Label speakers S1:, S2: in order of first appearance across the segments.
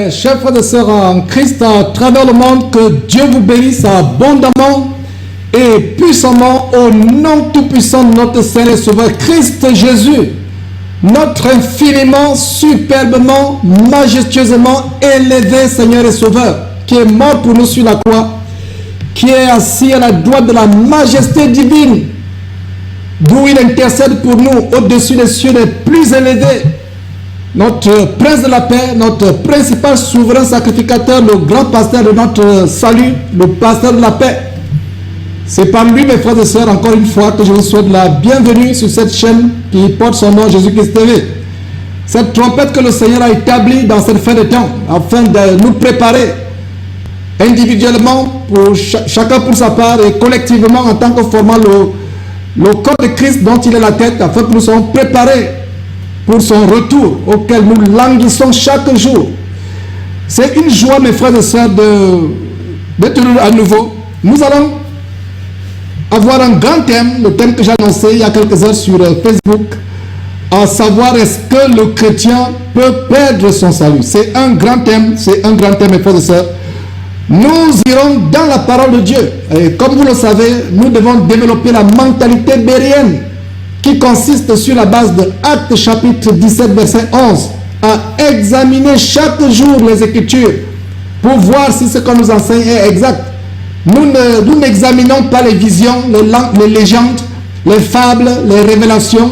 S1: Mes chers frères et sœurs en Christ à travers le monde, que Dieu vous bénisse abondamment et puissamment au nom tout-puissant de notre Seigneur et Sauveur Christ Jésus, notre infiniment, superbement, majestueusement élevé Seigneur et Sauveur, qui est mort pour nous sur la croix, qui est assis à la droite de la majesté divine, d'où il intercède pour nous au-dessus des cieux les plus élevés. Notre prince de la paix, notre principal souverain sacrificateur, le grand pasteur de notre salut, le pasteur de la paix. C'est par lui, mes frères et sœurs, encore une fois, que je vous souhaite la bienvenue sur cette chaîne qui porte son nom, Jésus-Christ TV. Cette trompette que le Seigneur a établie dans cette fin de temps, afin de nous préparer individuellement, pour chacun pour sa part, et collectivement en tant que formant le corps de Christ dont il est la tête, afin que nous soyons préparés pour son retour, auquel nous languissons chaque jour. C'est une joie, mes frères et sœurs, d'être à nouveau. Nous allons avoir un grand thème, le thème que j'ai annoncé il y a quelques heures sur Facebook, à savoir est-ce que le chrétien peut perdre son salut. C'est un grand thème, mes frères et sœurs. Nous irons dans la parole de Dieu. Et comme vous le savez, nous devons développer la mentalité bérienne, qui consiste sur la base de Actes chapitre 17 verset 11 à examiner chaque jour les Écritures pour voir si ce qu'on nous enseigne est exact. Nous n'examinons pas les visions, les légendes, les fables, les révélations.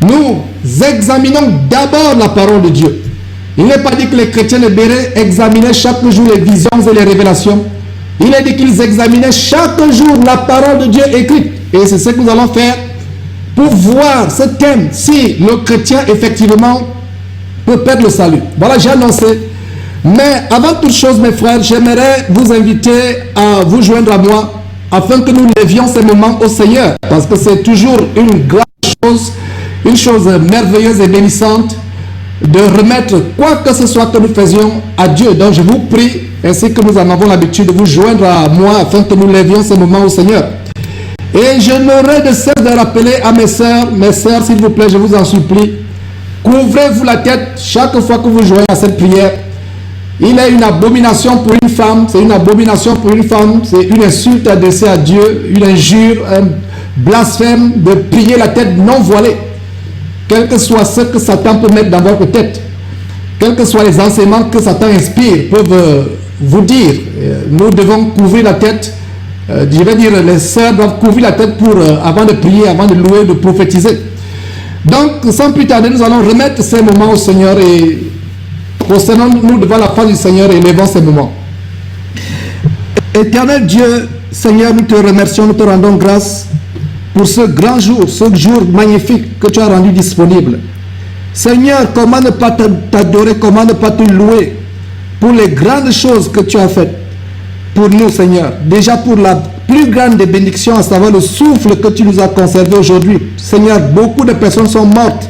S1: Nous examinons d'abord la parole de Dieu. Il n'est pas dit que les chrétiens de Béret examinaient chaque jour les visions et les révélations. Il est dit qu'ils examinaient chaque jour la parole de Dieu écrite. Et c'est ce que nous allons faire pour voir ce thème, si le chrétien effectivement peut perdre le salut. Voilà, j'ai annoncé. Mais avant toute chose, mes frères, j'aimerais vous inviter à vous joindre à moi afin que nous levions ces moments au Seigneur. Parce que c'est toujours une grande chose, une chose merveilleuse et bénissante de remettre quoi que ce soit que nous faisions à Dieu. Donc je vous prie, ainsi que nous en avons l'habitude, de vous joindre à moi afin que nous levions ces moments au Seigneur. Et je n'aurai de cesse de rappeler à mes sœurs, s'il vous plaît, je vous en supplie, couvrez-vous la tête chaque fois que vous joignez à cette prière. Il est une abomination pour une femme, c'est une abomination pour une femme, c'est une insulte adressée à Dieu, une injure, un blasphème de prier la tête non voilée. Quel que soit ce que Satan peut mettre dans votre tête, quels que soient les enseignements que Satan inspire, peuvent vous dire, nous devons couvrir la tête. Je vais dire, les sœurs doivent couvrir la tête avant de prier, avant de louer, de prophétiser. Donc, sans plus tarder, nous allons remettre ces moments au Seigneur et prosternons-nous devant la face du Seigneur et élevons ces moments. Éternel Dieu, Seigneur, nous te remercions, nous te rendons grâce pour ce grand jour, ce jour magnifique que tu as rendu disponible. Seigneur, comment ne pas t'adorer, comment ne pas te louer pour les grandes choses que tu as faites pour nous, Seigneur. Déjà pour la plus grande des bénédictions, à savoir le souffle que tu nous as conservé aujourd'hui. Seigneur, beaucoup de personnes sont mortes,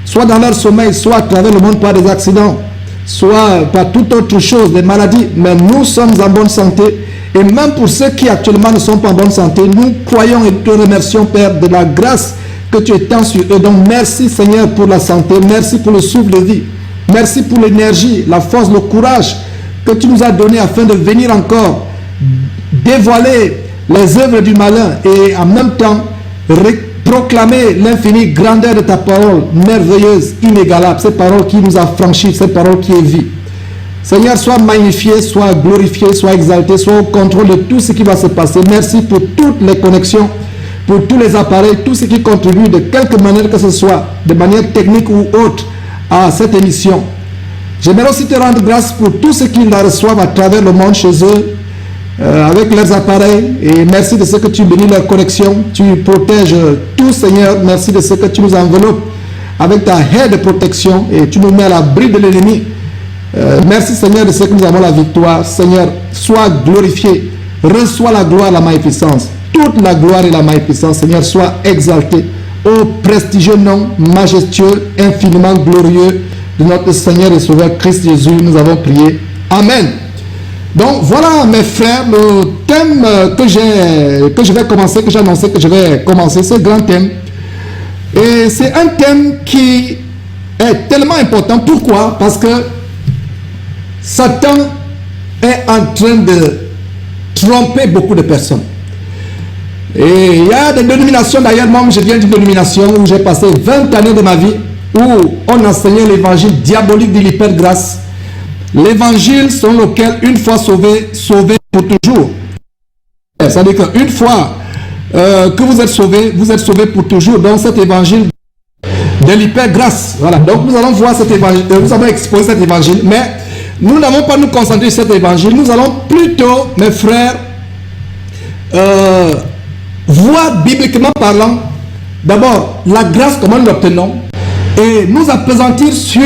S1: soit dans leur sommeil, soit à travers le monde par des accidents, soit par toute autre chose, des maladies. Mais nous sommes en bonne santé. Et même pour ceux qui actuellement ne sont pas en bonne santé, nous croyons et te remercions, Père, de la grâce que tu étends sur eux. Donc merci, Seigneur, pour la santé. Merci pour le souffle de vie. Merci pour l'énergie, la force, le courage que tu nous as donné afin de venir encore dévoiler les œuvres du malin et en même temps proclamer l'infinie grandeur de ta parole merveilleuse, inégalable, cette parole qui nous a franchis, cette parole qui est vie. Seigneur, sois magnifié, sois glorifié, sois exalté, sois au contrôle de tout ce qui va se passer. Merci pour toutes les connexions, pour tous les appareils, tout ce qui contribue de quelque manière que ce soit, de manière technique ou autre, à cette émission. J'aimerais aussi te rendre grâce pour tout ce qu'ils la reçoivent à travers le monde chez eux, avec leurs appareils. Et merci de ce que tu bénis leur connexion. Tu protèges tout, Seigneur. Merci de ce que tu nous enveloppes avec ta haie de protection et tu nous mets à l'abri de l'ennemi. Merci, Seigneur, de ce que nous avons la victoire. Seigneur, sois glorifié. Reçois la gloire, la magnificence. Toute la gloire et la magnificence, Seigneur, sois exalté. Au prestigieux nom, majestueux, infiniment glorieux de notre Seigneur et Sauveur Christ Jésus, nous avons prié. Amen. Donc voilà, mes frères, le thème que je vais commencer, que j'ai annoncé que je vais commencer, ce grand thème. Et c'est un thème qui est tellement important. Pourquoi? Parce que Satan est en train de tromper beaucoup de personnes. Et il y a des dénominations, d'ailleurs, moi je viens d'une dénomination où j'ai passé 20 années de ma vie, où on enseignait l'évangile diabolique de l'hypergrâce. L'évangile selon lequel, une fois sauvé, sauvé pour toujours. C'est-à-dire qu'une fois que vous êtes sauvé pour toujours dans cet évangile de l'hypergrâce. Voilà, donc nous allons voir cet évangile, nous allons exposer cet évangile, mais nous n'allons pas nous concentrer sur cet évangile, nous allons plutôt, mes frères, voir bibliquement parlant, d'abord la grâce, comment nous l'obtenons, et nous appesantir sur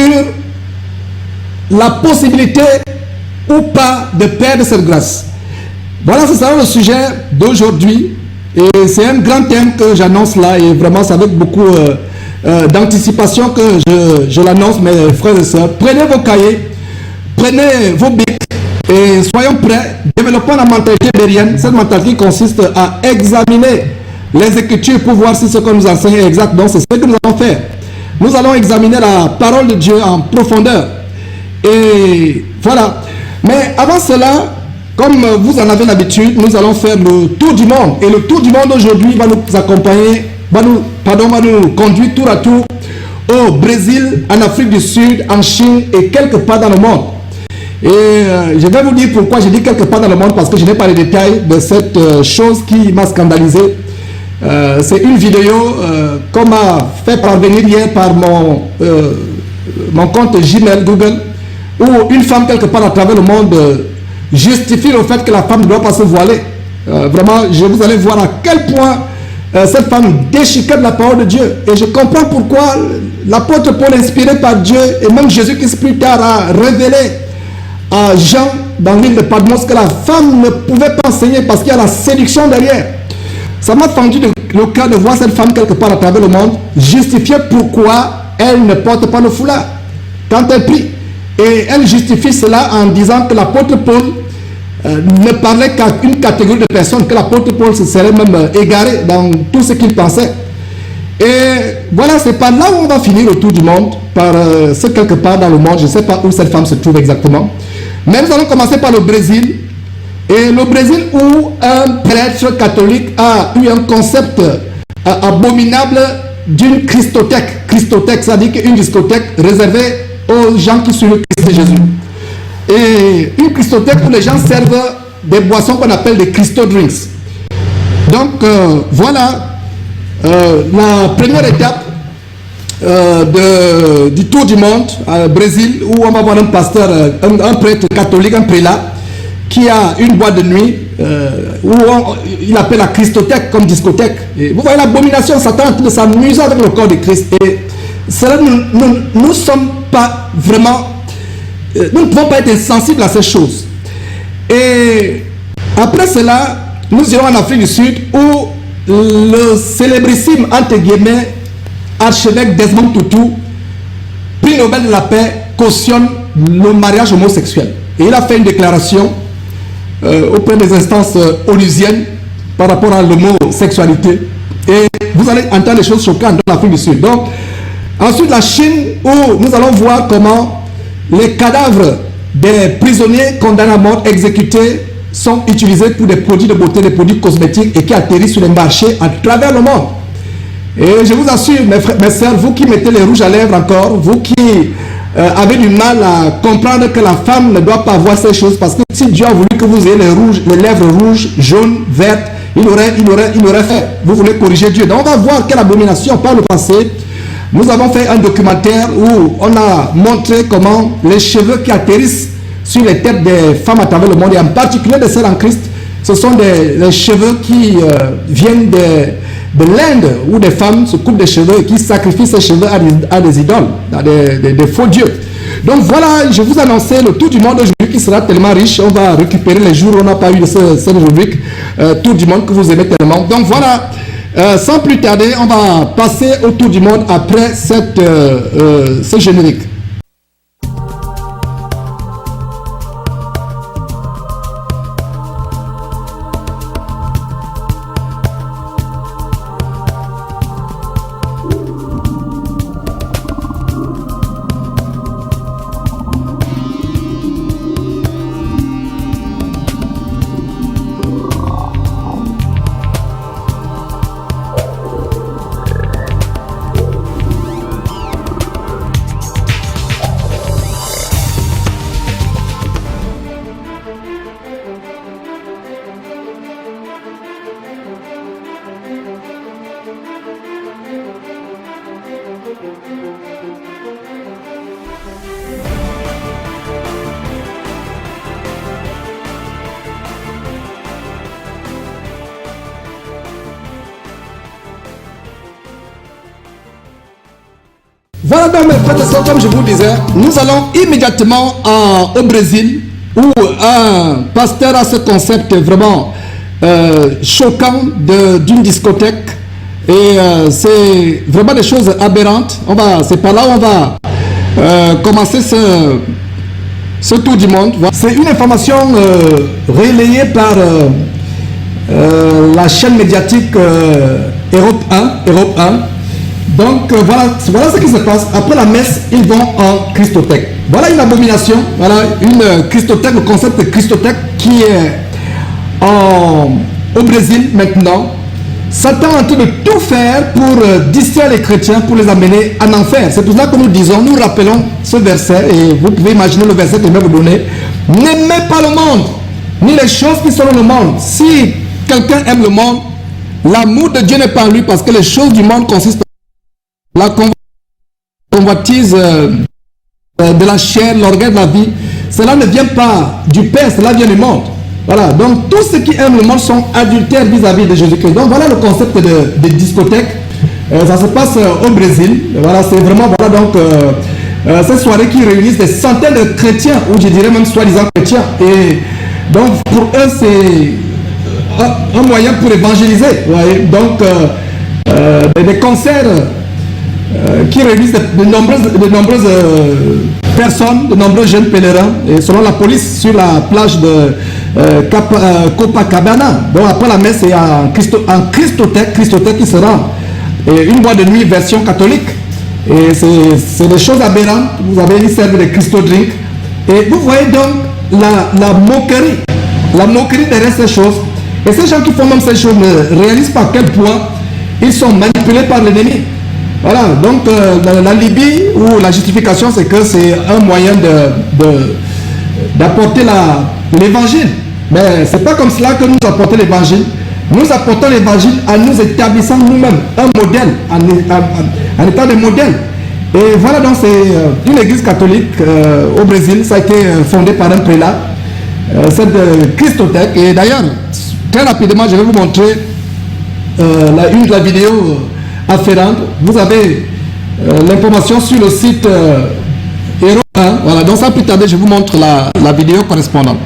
S1: la possibilité ou pas de perdre cette grâce. Voilà, ce sera le sujet d'aujourd'hui, et c'est un grand thème que j'annonce là, et vraiment c'est avec beaucoup d'anticipation que je l'annonce, mes frères et sœurs. Prenez vos cahiers, prenez vos bics, et soyons prêts, développons la mentalité bérienne, cette mentalité qui consiste à examiner les Écritures pour voir si ce que nous enseigne est exact. Donc c'est ce que nous allons faire. Nous allons examiner la parole de Dieu en profondeur. Et voilà. Mais avant cela, comme vous en avez l'habitude, nous allons faire le tour du monde. Et le tour du monde aujourd'hui va nous accompagner, va nous conduire tour à tour au Brésil, en Afrique du Sud, en Chine et quelque part dans le monde. Et je vais vous dire pourquoi je dis quelque part dans le monde, parce que je n'ai pas les détails de cette chose qui m'a scandalisé. C'est une vidéo qu'on m'a fait parvenir hier par mon compte Gmail, Google, où une femme quelque part à travers le monde justifie le fait que la femme ne doit pas se voiler. Vraiment, vous allez voir à quel point cette femme déchiquette la parole de Dieu. Et je comprends pourquoi l'apôtre Paul, inspiré par Dieu, et même Jésus-Christ plus tard a révélé à Jean dans l'île de Patmos que la femme ne pouvait pas enseigner parce qu'il y a la séduction derrière. Ça m'a fendu le cœur de voir cette femme quelque part à travers le monde justifier pourquoi elle ne porte pas le foulard quand elle prie. Et elle justifie cela en disant que l'apôtre Paul ne parlait qu'à une catégorie de personnes, que l'apôtre Paul se serait même égaré dans tout ce qu'il pensait. Et voilà, c'est par là où on va finir autour du monde, par ce quelque part dans le monde. Je ne sais pas où cette femme se trouve exactement. Mais nous allons commencer par le Brésil. Et le Brésil où un prêtre catholique a eu un concept abominable d'une christothèque. Christothèque, c'est-à-dire une discothèque réservée aux gens qui suivent le Christ de Jésus. Et une christothèque où les gens servent des boissons qu'on appelle des Christo drinks. Donc voilà la première étape du tour du monde au Brésil, où on va voir un pasteur, un prêtre catholique, un prélat, qui a une boîte de nuit où il appelle la christothèque comme discothèque. Et vous voyez l'abomination, Satan en train de s'amuser avec le corps de Christ. Et cela, nous ne sommes pas vraiment, nous ne pouvons pas être insensibles à ces choses. Et après cela, nous irons en Afrique du Sud où le célébrissime, entre guillemets, archevêque Desmond Tutu, prix Nobel de la paix, cautionne le mariage homosexuel. Et il a fait une déclaration auprès des instances onusiennes par rapport à l'homosexualité. Et vous allez entendre des choses choquantes dans l'Afrique du Sud. Donc, ensuite la Chine, où nous allons voir comment les cadavres des prisonniers condamnés à mort exécutés sont utilisés pour des produits de beauté, des produits cosmétiques et qui atterrissent sur les marchés à travers le monde. Et je vous assure, mes frères, mes sœurs, vous qui mettez les rouges à lèvres encore, vous qui avez du mal à comprendre que la femme ne doit pas avoir ces choses, parce que si Dieu a voulu que vous ayez les lèvres rouges, jaunes, vertes, il aurait fait. Vous voulez corriger Dieu. Donc on va voir quelle abomination par le passé. Nous avons fait un documentaire où on a montré comment les cheveux qui atterrissent sur les têtes des femmes à travers le monde, et en particulier des sœurs en Christ, ce sont les cheveux qui viennent de l'Inde, où des femmes se coupent des cheveux et qui sacrifient ces cheveux à des idoles, à des faux dieux. Donc voilà, je vous annonçais le tour du monde aujourd'hui qui sera tellement riche. On va récupérer les jours où on n'a pas eu de cette rubrique tour du monde que vous aimez tellement. Donc voilà, sans plus tarder, on va passer au tour du monde après ce générique. Voilà donc mes frères et sœurs, comme je vous disais, nous allons immédiatement au Brésil où un pasteur a ce concept vraiment choquant d'une discothèque et c'est vraiment des choses aberrantes. C'est par là où on va commencer ce tour du monde. C'est une information relayée par la chaîne médiatique Europe 1. Donc voilà ce qui se passe. Après la messe, ils vont en Christothèque. Voilà une abomination. Voilà une Christothèque, le concept de Christothèque qui est au Brésil maintenant. Satan est en train de tout faire pour distraire les chrétiens, pour les amener en enfer. C'est pour ça que nous disons, nous rappelons ce verset, et vous pouvez imaginer le verset que je vais vous donner. N'aimez pas le monde, ni les choses qui sont dans le monde. Si quelqu'un aime le monde, l'amour de Dieu n'est pas en lui, parce que les choses du monde consistent en la convoitise de la chair, l'orgueil de la vie. Cela ne vient pas du Père, cela vient du monde. Voilà, donc tous ceux qui aiment le monde sont adultères vis-à-vis de Jésus-Christ. Donc voilà le concept de discothèque. Ça se passe au Brésil. Voilà, c'est vraiment, voilà donc ces soirées qui réunissent des centaines de chrétiens, ou je dirais même soi-disant chrétiens. Et donc pour eux c'est un moyen pour évangéliser. Voyez. Donc des concerts qui réunissent de nombreuses personnes, de nombreux jeunes pèlerins, et selon la police, sur la plage de Copacabana. Donc après la messe, c'est en Christothèque qui sera une boîte de nuit version catholique. Et c'est des choses aberrantes. Vous avez une serve de Christo Drink. Et vous voyez donc la moquerie derrière ces choses. Et ces gens qui font même ces choses ne réalisent pas à quel point ils sont manipulés par l'ennemi. Voilà, donc la Libye, où la justification c'est que c'est un moyen d'apporter l'évangile. Mais c'est pas comme cela que nous apportons l'évangile. Nous apportons l'évangile en nous établissant nous-mêmes un modèle, en étant des modèles. Et voilà, donc c'est une église catholique au Brésil. Ça a été fondé par un prélat, cette Christothèque. Et d'ailleurs, très rapidement, je vais vous montrer la vidéo afférente. Vous avez l'information sur le site Europe 1. Voilà, donc sans plus tarder, je vous montre la vidéo correspondante.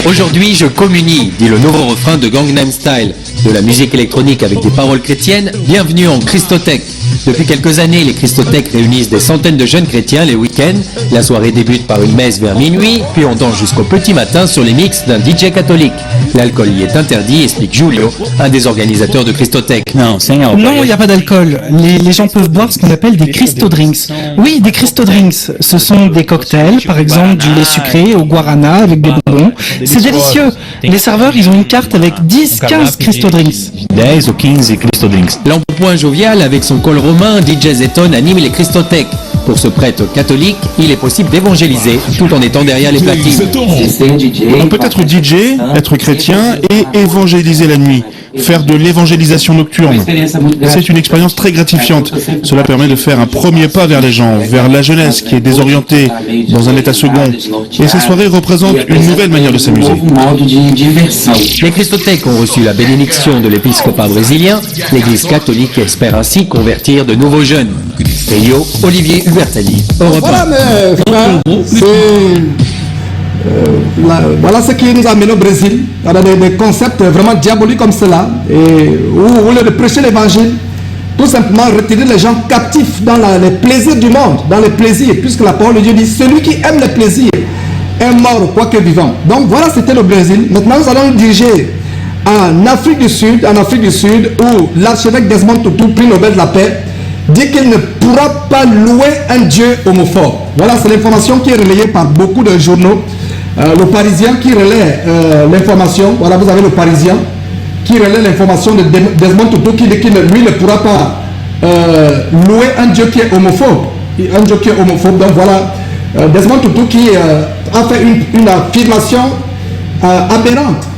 S2: Aujourd'hui, je communie, dit le nouveau refrain de Gangnam Style. De la musique électronique avec des paroles chrétiennes, bienvenue en Christothèque. Depuis quelques années, les Christothèques réunissent des centaines de jeunes chrétiens les week-ends. La soirée débute par une messe vers minuit, puis on danse jusqu'au petit matin sur les mix d'un DJ catholique. L'alcool y est interdit, explique Julio, un des organisateurs de Christothèque.
S3: Non, il n'y a pas d'alcool. Les gens peuvent boire ce qu'on appelle des Christo Drinks. Oui, des Christo Drinks. Ce sont des cocktails, par exemple du lait sucré au guarana avec des bonbons. C'est délicieux. Les serveurs, ils ont une carte avec 10-15 Christo Drinks.
S2: 10 ou 15 Christo Drinks. L'emploi jovial avec son col romain, DJ Zeton anime les Christothèques. Pour ce prêtre catholique, il est possible d'évangéliser tout en étant derrière les platines.
S4: On peut être DJ, être chrétien et évangéliser la nuit, faire de l'évangélisation nocturne. C'est une expérience très gratifiante. Cela permet de faire un premier pas vers les gens, vers la jeunesse qui est désorientée, dans un état second. Et ces soirées représentent une nouvelle manière de s'amuser.
S2: Les Christothèques ont reçu la bénédiction de l'épiscopat brésilien. L'Église catholique espère ainsi convertir de nouveaux jeunes. Rio, Olivier Hubertali, Europe 1.
S1: Voilà, mes frères, voilà ce qui nous amène au Brésil. On a des concepts vraiment diaboliques comme cela, et où au lieu de prêcher l'évangile, tout simplement retirer les gens captifs dans les plaisirs du monde, dans les plaisirs, puisque la parole de Dieu dit celui qui aime les plaisirs est mort quoique vivant. Donc voilà, c'était le Brésil. Maintenant nous allons nous diriger en Afrique du Sud, où l'archevêque Desmond Tutu, prix Nobel de la paix, dit qu'il ne pourra pas louer un Dieu homophobe. Voilà, c'est l'information qui est relayée par beaucoup de journaux. Le Parisien qui relaie l'information, voilà, vous avez le Parisien qui relaie l'information de Desmond Tutu qui dit qu'il lui ne pourra pas louer un Dieu qui est homophobe. Un Dieu qui est homophobe. Donc voilà, Desmond Tutu qui a fait une affirmation aberrante.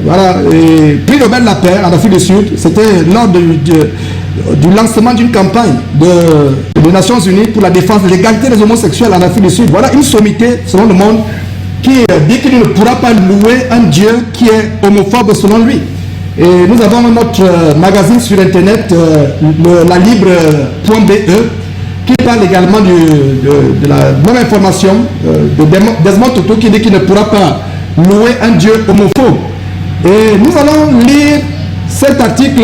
S1: Voilà, et prix Nobel de la paix en Afrique du Sud, c'était lors du lancement d'une campagne des Nations Unies pour la défense de l'égalité des homosexuels en Afrique du Sud. Voilà une sommité selon le monde qui dit qu'il ne pourra pas louer un Dieu qui est homophobe selon lui. Et nous avons notre magazine sur internet, la libre.be, qui parle également de la même information de Desmond Tutu qui dit qu'il ne pourra pas louer un Dieu homophobe. Et nous allons lire cet article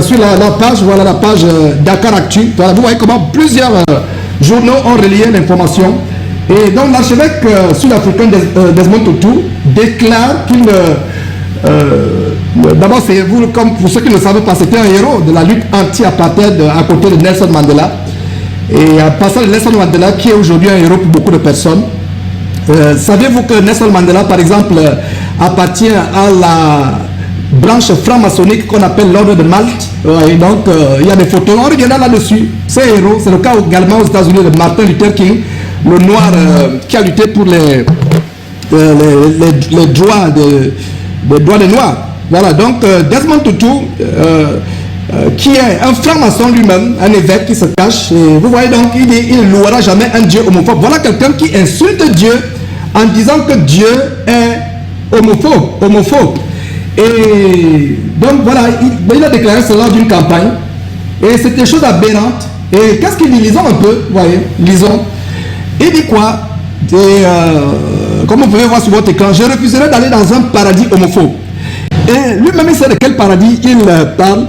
S1: sur la page, voilà la page Dakar Actu. Voilà, vous voyez comment plusieurs journaux ont relayé l'information. Et donc l'archevêque sud-africain Desmond Tutu déclare qu'il d'abord, c'est vous, comme pour ceux qui ne le savent pas, c'était un héros de la lutte anti-apartheid à côté de Nelson Mandela. Et en passant de Nelson Mandela, qui est aujourd'hui un héros pour beaucoup de personnes. Savez-vous que Nelson Mandela, par exemple, appartient à la branche franc-maçonnique qu'on appelle l'ordre de Malte. Et donc, il y a des photos. On reviendra là-dessus. C'est un héros. C'est le cas également aux États-Unis de Martin Luther King, le noir qui a lutté pour les droits des Noirs. Voilà, donc Desmond Tutu, qui est un franc-maçon lui-même, un évêque qui se cache, et vous voyez donc, il dit, il ne louera jamais un Dieu homophobe. Voilà quelqu'un qui insulte Dieu en disant que Dieu est homophobe. Et donc voilà, il a déclaré cela lors d'une campagne, et c'était chose aberrante. Et qu'est-ce qu'il dit? Lisons un peu, vous voyez, lisons. Il dit quoi? Comme vous pouvez voir sur votre écran, je refuserai d'aller dans un paradis homophobe. Et lui-même, il sait de quel paradis il parle.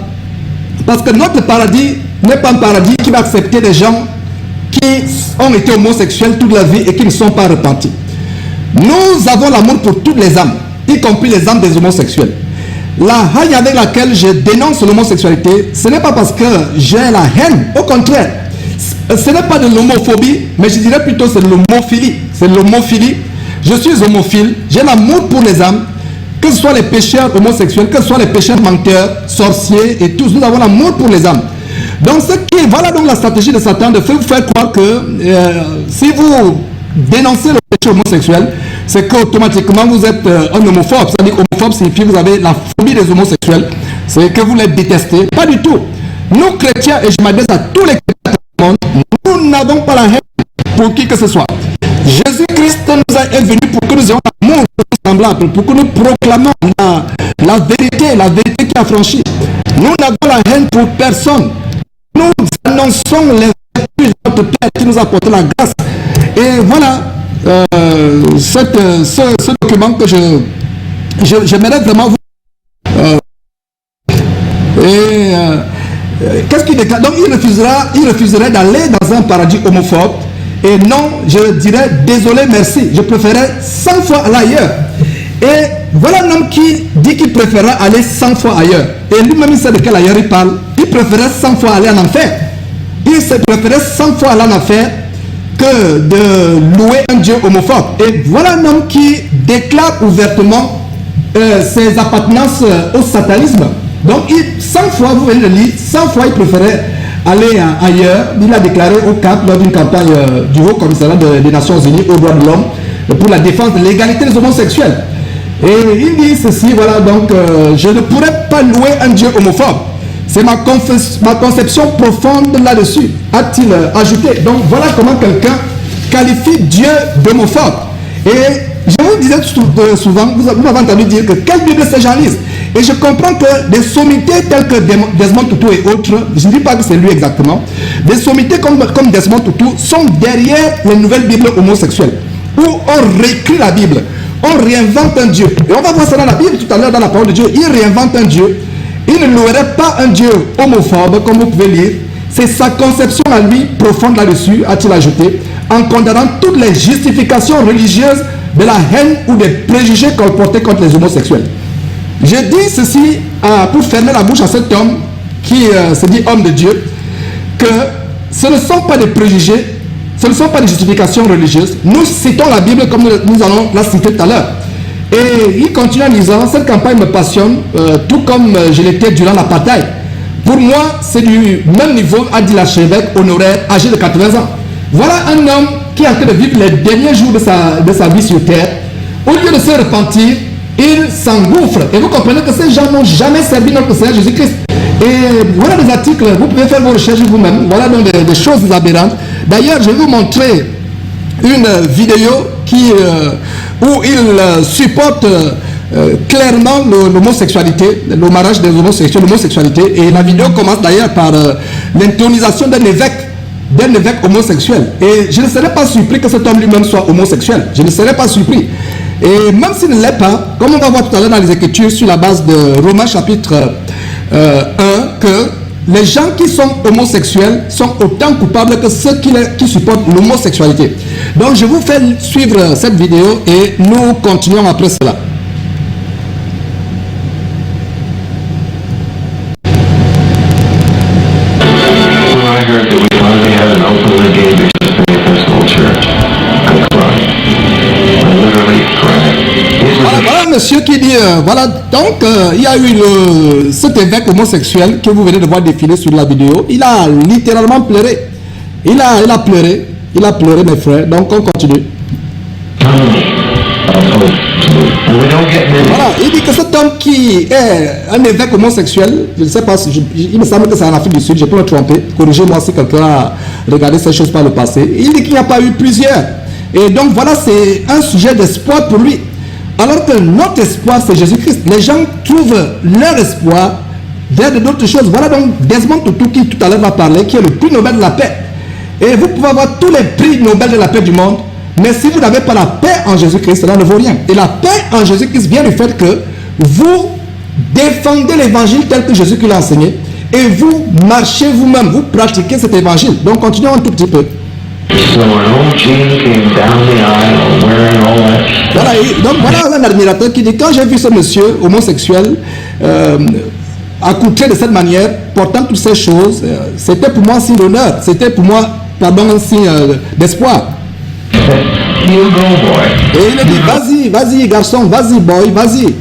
S1: Parce que notre paradis n'est pas un paradis qui va accepter des gens qui ont été homosexuels toute leur vie et qui ne sont pas repentis. Nous avons l'amour pour toutes les âmes, y compris les âmes des homosexuels. La haine avec laquelle je dénonce l'homosexualité, ce n'est pas parce que j'ai la haine, au contraire. Ce n'est pas de l'homophobie, mais je dirais plutôt c'est de l'homophilie. C'est l'homophilie. Je suis homophile, j'ai l'amour pour les âmes, que ce soit les pécheurs homosexuels, que ce soit les pécheurs menteurs, sorciers et tous, nous avons l'amour pour les âmes. Donc voilà donc la stratégie de Satan de vous faire croire que si vous dénoncez le péché homosexuel, c'est qu'automatiquement vous êtes un homophobe. C'est-à-dire homophobe signifie que vous avez la phobie des homosexuels, c'est que vous les détestez. Pas du tout. Nous chrétiens, et je m'adresse à tous les chrétiens du monde, nous n'avons pas la haine pour qui que ce soit. Jésus-Christ nous est venu pour que nous ayons l'amour semblable, pour que nous proclamons la vérité qui a franchi. Nous n'avons la haine pour personne. Nous annonçons les vertus de notre Père qui nous a apporté la grâce. Et voilà ce document que j'aimerais vraiment vous... qu'est-ce qu'il déclare? Donc il refuserait d'aller dans un paradis homophobe. Et non, je dirais désolé, merci. Je préférais 100 fois aller ailleurs. Et voilà un homme qui dit qu'il préférait aller 100 fois ailleurs. Et lui-même, il sait de quel ailleurs il parle. Il préférait 100 fois aller en enfer. Il préférait 100 fois aller en enfer que de louer un Dieu homophobe. Et voilà un homme qui déclare ouvertement ses appartenances au satanisme. Donc, 100 fois, vous venez de lire, 100 fois, il préférait aller ailleurs. Il a déclaré au Cap lors d'une campagne du Haut Commissariat des Nations Unies aux droits de l'homme pour la défense de l'égalité des homosexuels. Et il dit ceci, voilà, donc je ne pourrais pas louer un Dieu homophobe. C'est ma conception profonde là-dessus, a-t-il ajouté. Donc voilà comment quelqu'un qualifie Dieu d'homophobe. Et je vous disais souvent, vous m'avez entendu dire que quelle Bible ces gens lisent. Et je comprends que des sommités telles que Desmond Tutu et autres, je ne dis pas que c'est lui exactement, des sommités comme Desmond Tutu sont derrière les nouvelles Bibles homosexuelles, où on réécrit la Bible, on réinvente un Dieu. Et on va voir ça dans la Bible tout à l'heure, dans la parole de Dieu. Il réinvente un Dieu. Il ne louerait pas un Dieu homophobe, comme vous pouvez lire. C'est sa conception à lui, profonde là-dessus, a-t-il ajouté, en condamnant toutes les justifications religieuses de la haine ou des préjugés colportés contre les homosexuels. Je dis ceci pour fermer la bouche à cet homme qui se dit homme de Dieu, que ce ne sont pas des préjugés, ce ne sont pas des justifications religieuses. Nous citons la Bible comme nous allons la citer tout à l'heure. Et il continue en disant, cette campagne me passionne, tout comme je l'étais durant l'apartheid. Pour moi, c'est du même niveau, a dit l'archevêque honoraire, âgé de 80 ans. Voilà un homme qui est en train de vivre les derniers jours de sa vie sur terre. Au lieu de se repentir, il s'engouffre. Et vous comprenez que ces gens n'ont jamais servi notre Seigneur Jésus-Christ. Et voilà des articles, vous pouvez faire vos recherches vous-même. Voilà donc des choses aberrantes. D'ailleurs, je vais vous montrer une vidéo où il supporte clairement l'homosexualité, le mariage des homosexuels, l'homosexualité. Et la vidéo commence d'ailleurs par l'intronisation d'un évêque homosexuel. Et je ne serais pas surpris que cet homme lui-même soit homosexuel. Je ne serais pas surpris. Et même s'il ne l'est pas, comme on va voir tout à l'heure dans les Écritures, sur la base de Romains chapitre 1, que les gens qui sont homosexuels sont autant coupables que ceux qui supportent l'homosexualité. Donc je vous fais suivre cette vidéo et nous continuons après cela. Voilà monsieur qui dit, voilà, donc il y a eu cet évêque homosexuel que vous venez de voir défiler sur la vidéo. Il a littéralement pleuré. Il a pleuré mes frères. Donc on continue. Voilà, il dit que cet homme qui est un évêque homosexuel, je ne sais pas, il me semble que c'est en Afrique du Sud, je peux me tromper, corrigez-moi si quelqu'un a regardé ces choses par le passé. Il dit qu'il n'y a pas eu plusieurs. Et donc voilà, c'est un sujet d'espoir pour lui. Alors que notre espoir, c'est Jésus-Christ. Les gens trouvent leur espoir vers d'autres choses. Voilà donc Desmond Tutu qui tout à l'heure va parler, qui est le prix Nobel de la paix. Et vous pouvez avoir tous les prix Nobel de la paix du monde, mais si vous n'avez pas la paix en Jésus-Christ, cela ne vaut rien. Et la paix en Jésus-Christ vient du fait que vous défendez l'évangile tel que Jésus-Christ l'a enseigné, et vous marchez vous-même, vous pratiquez cet évangile. Donc continuons un tout petit peu. Voilà, donc voilà un admirateur qui dit, quand j'ai vu ce monsieur homosexuel accoutré de cette manière, portant toutes ces choses, c'était pour moi un signe d'honneur, c'était pour moi, pardon, un signe d'espoir. Et il a dit, vas-y garçon, vas-y boy, vas-y.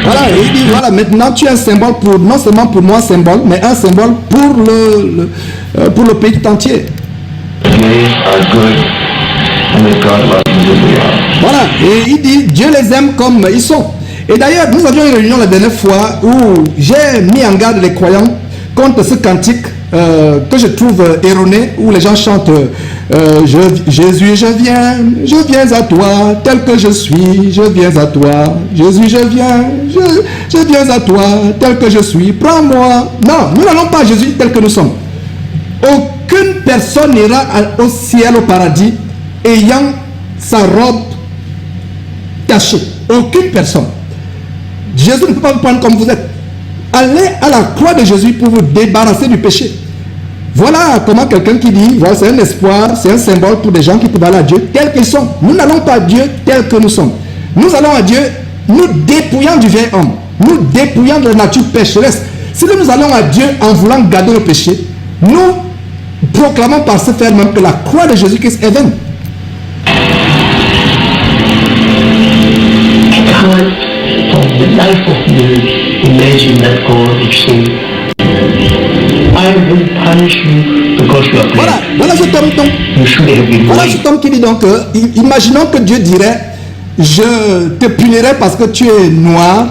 S1: Voilà, il dit, voilà, maintenant tu es un symbole pour, non seulement pour moi, symbole, mais un symbole pour le pays tout entier. Voilà, et il dit, Dieu les aime comme ils sont. Et d'ailleurs, nous avions une réunion la dernière fois où j'ai mis en garde les croyants contre ce cantique que je trouve erroné, où les gens chantent Jésus, je viens à toi, tel que je suis, je viens à toi. Jésus, je viens à toi, tel que je suis, prends-moi. Non, nous n'allons pas à Jésus tel que nous sommes. Aucune personne n'ira au ciel, au paradis, ayant sa robe tachée. Aucune personne. Jésus ne peut pas vous prendre comme vous êtes. Allez à la croix de Jésus pour vous débarrasser du péché. Voilà comment quelqu'un qui dit, voilà, c'est un espoir, c'est un symbole pour des gens qui peuvent aller à Dieu tels qu'ils sont. Nous n'allons pas à Dieu tel que nous sommes. Nous allons à Dieu, nous dépouillant du vieil homme, nous dépouillant de la nature pécheresse. Si nous allons à Dieu en voulant garder le péché, nous proclamons par ce fait même que la croix de Jésus-Christ est vaine.
S5: The life of you, imagine that God is saying, I will punish you because you are black.
S1: Voilà cet homme donc.
S5: You should have been
S1: Voilà
S5: white.
S1: cet homme qui dit donc, imaginons que Dieu dirait, je te punirai parce que tu es noir,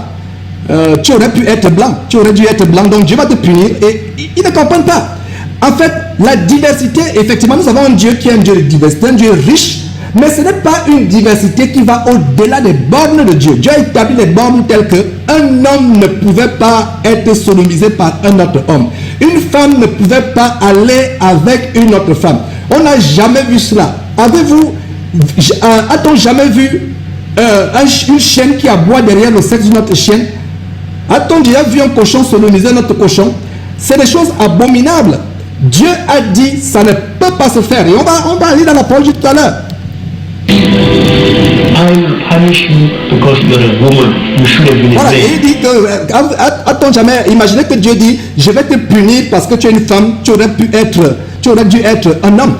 S1: tu aurais pu être blanc, tu aurais dû être blanc, donc Dieu va te punir. Et il ne comprend pas. En fait, la diversité, effectivement, nous avons un Dieu qui est un Dieu de diversité, un Dieu riche. Mais ce n'est pas une diversité qui va au-delà des bornes de Dieu. Dieu a établi les bornes telles qu'un homme ne pouvait pas être sodomisé par un autre homme. Une femme ne pouvait pas aller avec une autre femme. On n'a jamais vu cela. A-t-on jamais vu une chienne qui aboie derrière le sexe d'une autre chienne? A-t-on déjà vu un cochon sodomiser un autre cochon? C'est des choses abominables. Dieu a dit, ça ne peut pas se faire. Et on va aller dans la parole tout à l'heure.
S5: I will punish you because you are a woman. You should have been a
S1: Voilà,
S5: man.
S1: il dit que, a-t-on jamais imaginé que Dieu dit, je vais te punir parce que tu es une femme, tu aurais dû être un homme.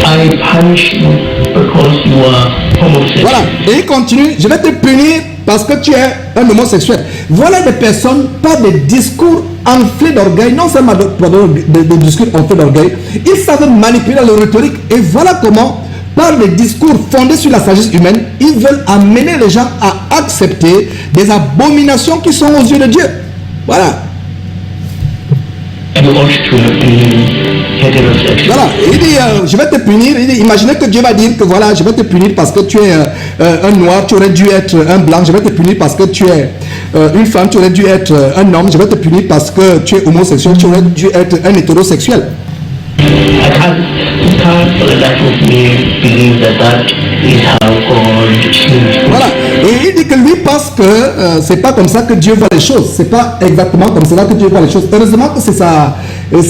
S5: I punish you because you are homosexual.
S1: Voilà, et il continue, je vais te punir parce que tu es un homosexuel. Voilà des personnes par des discours enflés d'orgueil, non seulement des discours enflés d'orgueil, ils savent manipuler la rhétorique. Et voilà comment, par des discours fondés sur la sagesse humaine, ils veulent amener les gens à accepter des abominations qui sont aux yeux de Dieu. Voilà.
S5: You ought to have been heterosexual.
S1: Voilà, il dit, je vais te punir. Il dit, imaginez que Dieu va dire que voilà, je vais te punir parce que tu es un noir, tu aurais dû être un blanc. Je vais te punir parce que tu es une femme, tu aurais dû être un homme. Je vais te punir parce que tu es homosexuel, tu aurais dû être un hétérosexuel.
S5: The powerful electric me believe that is how God sees.
S1: Voilà, et il dit que lui pense que c'est pas comme ça que Dieu voit les choses. C'est pas exactement comme cela que Dieu voit les choses. Heureusement que c'est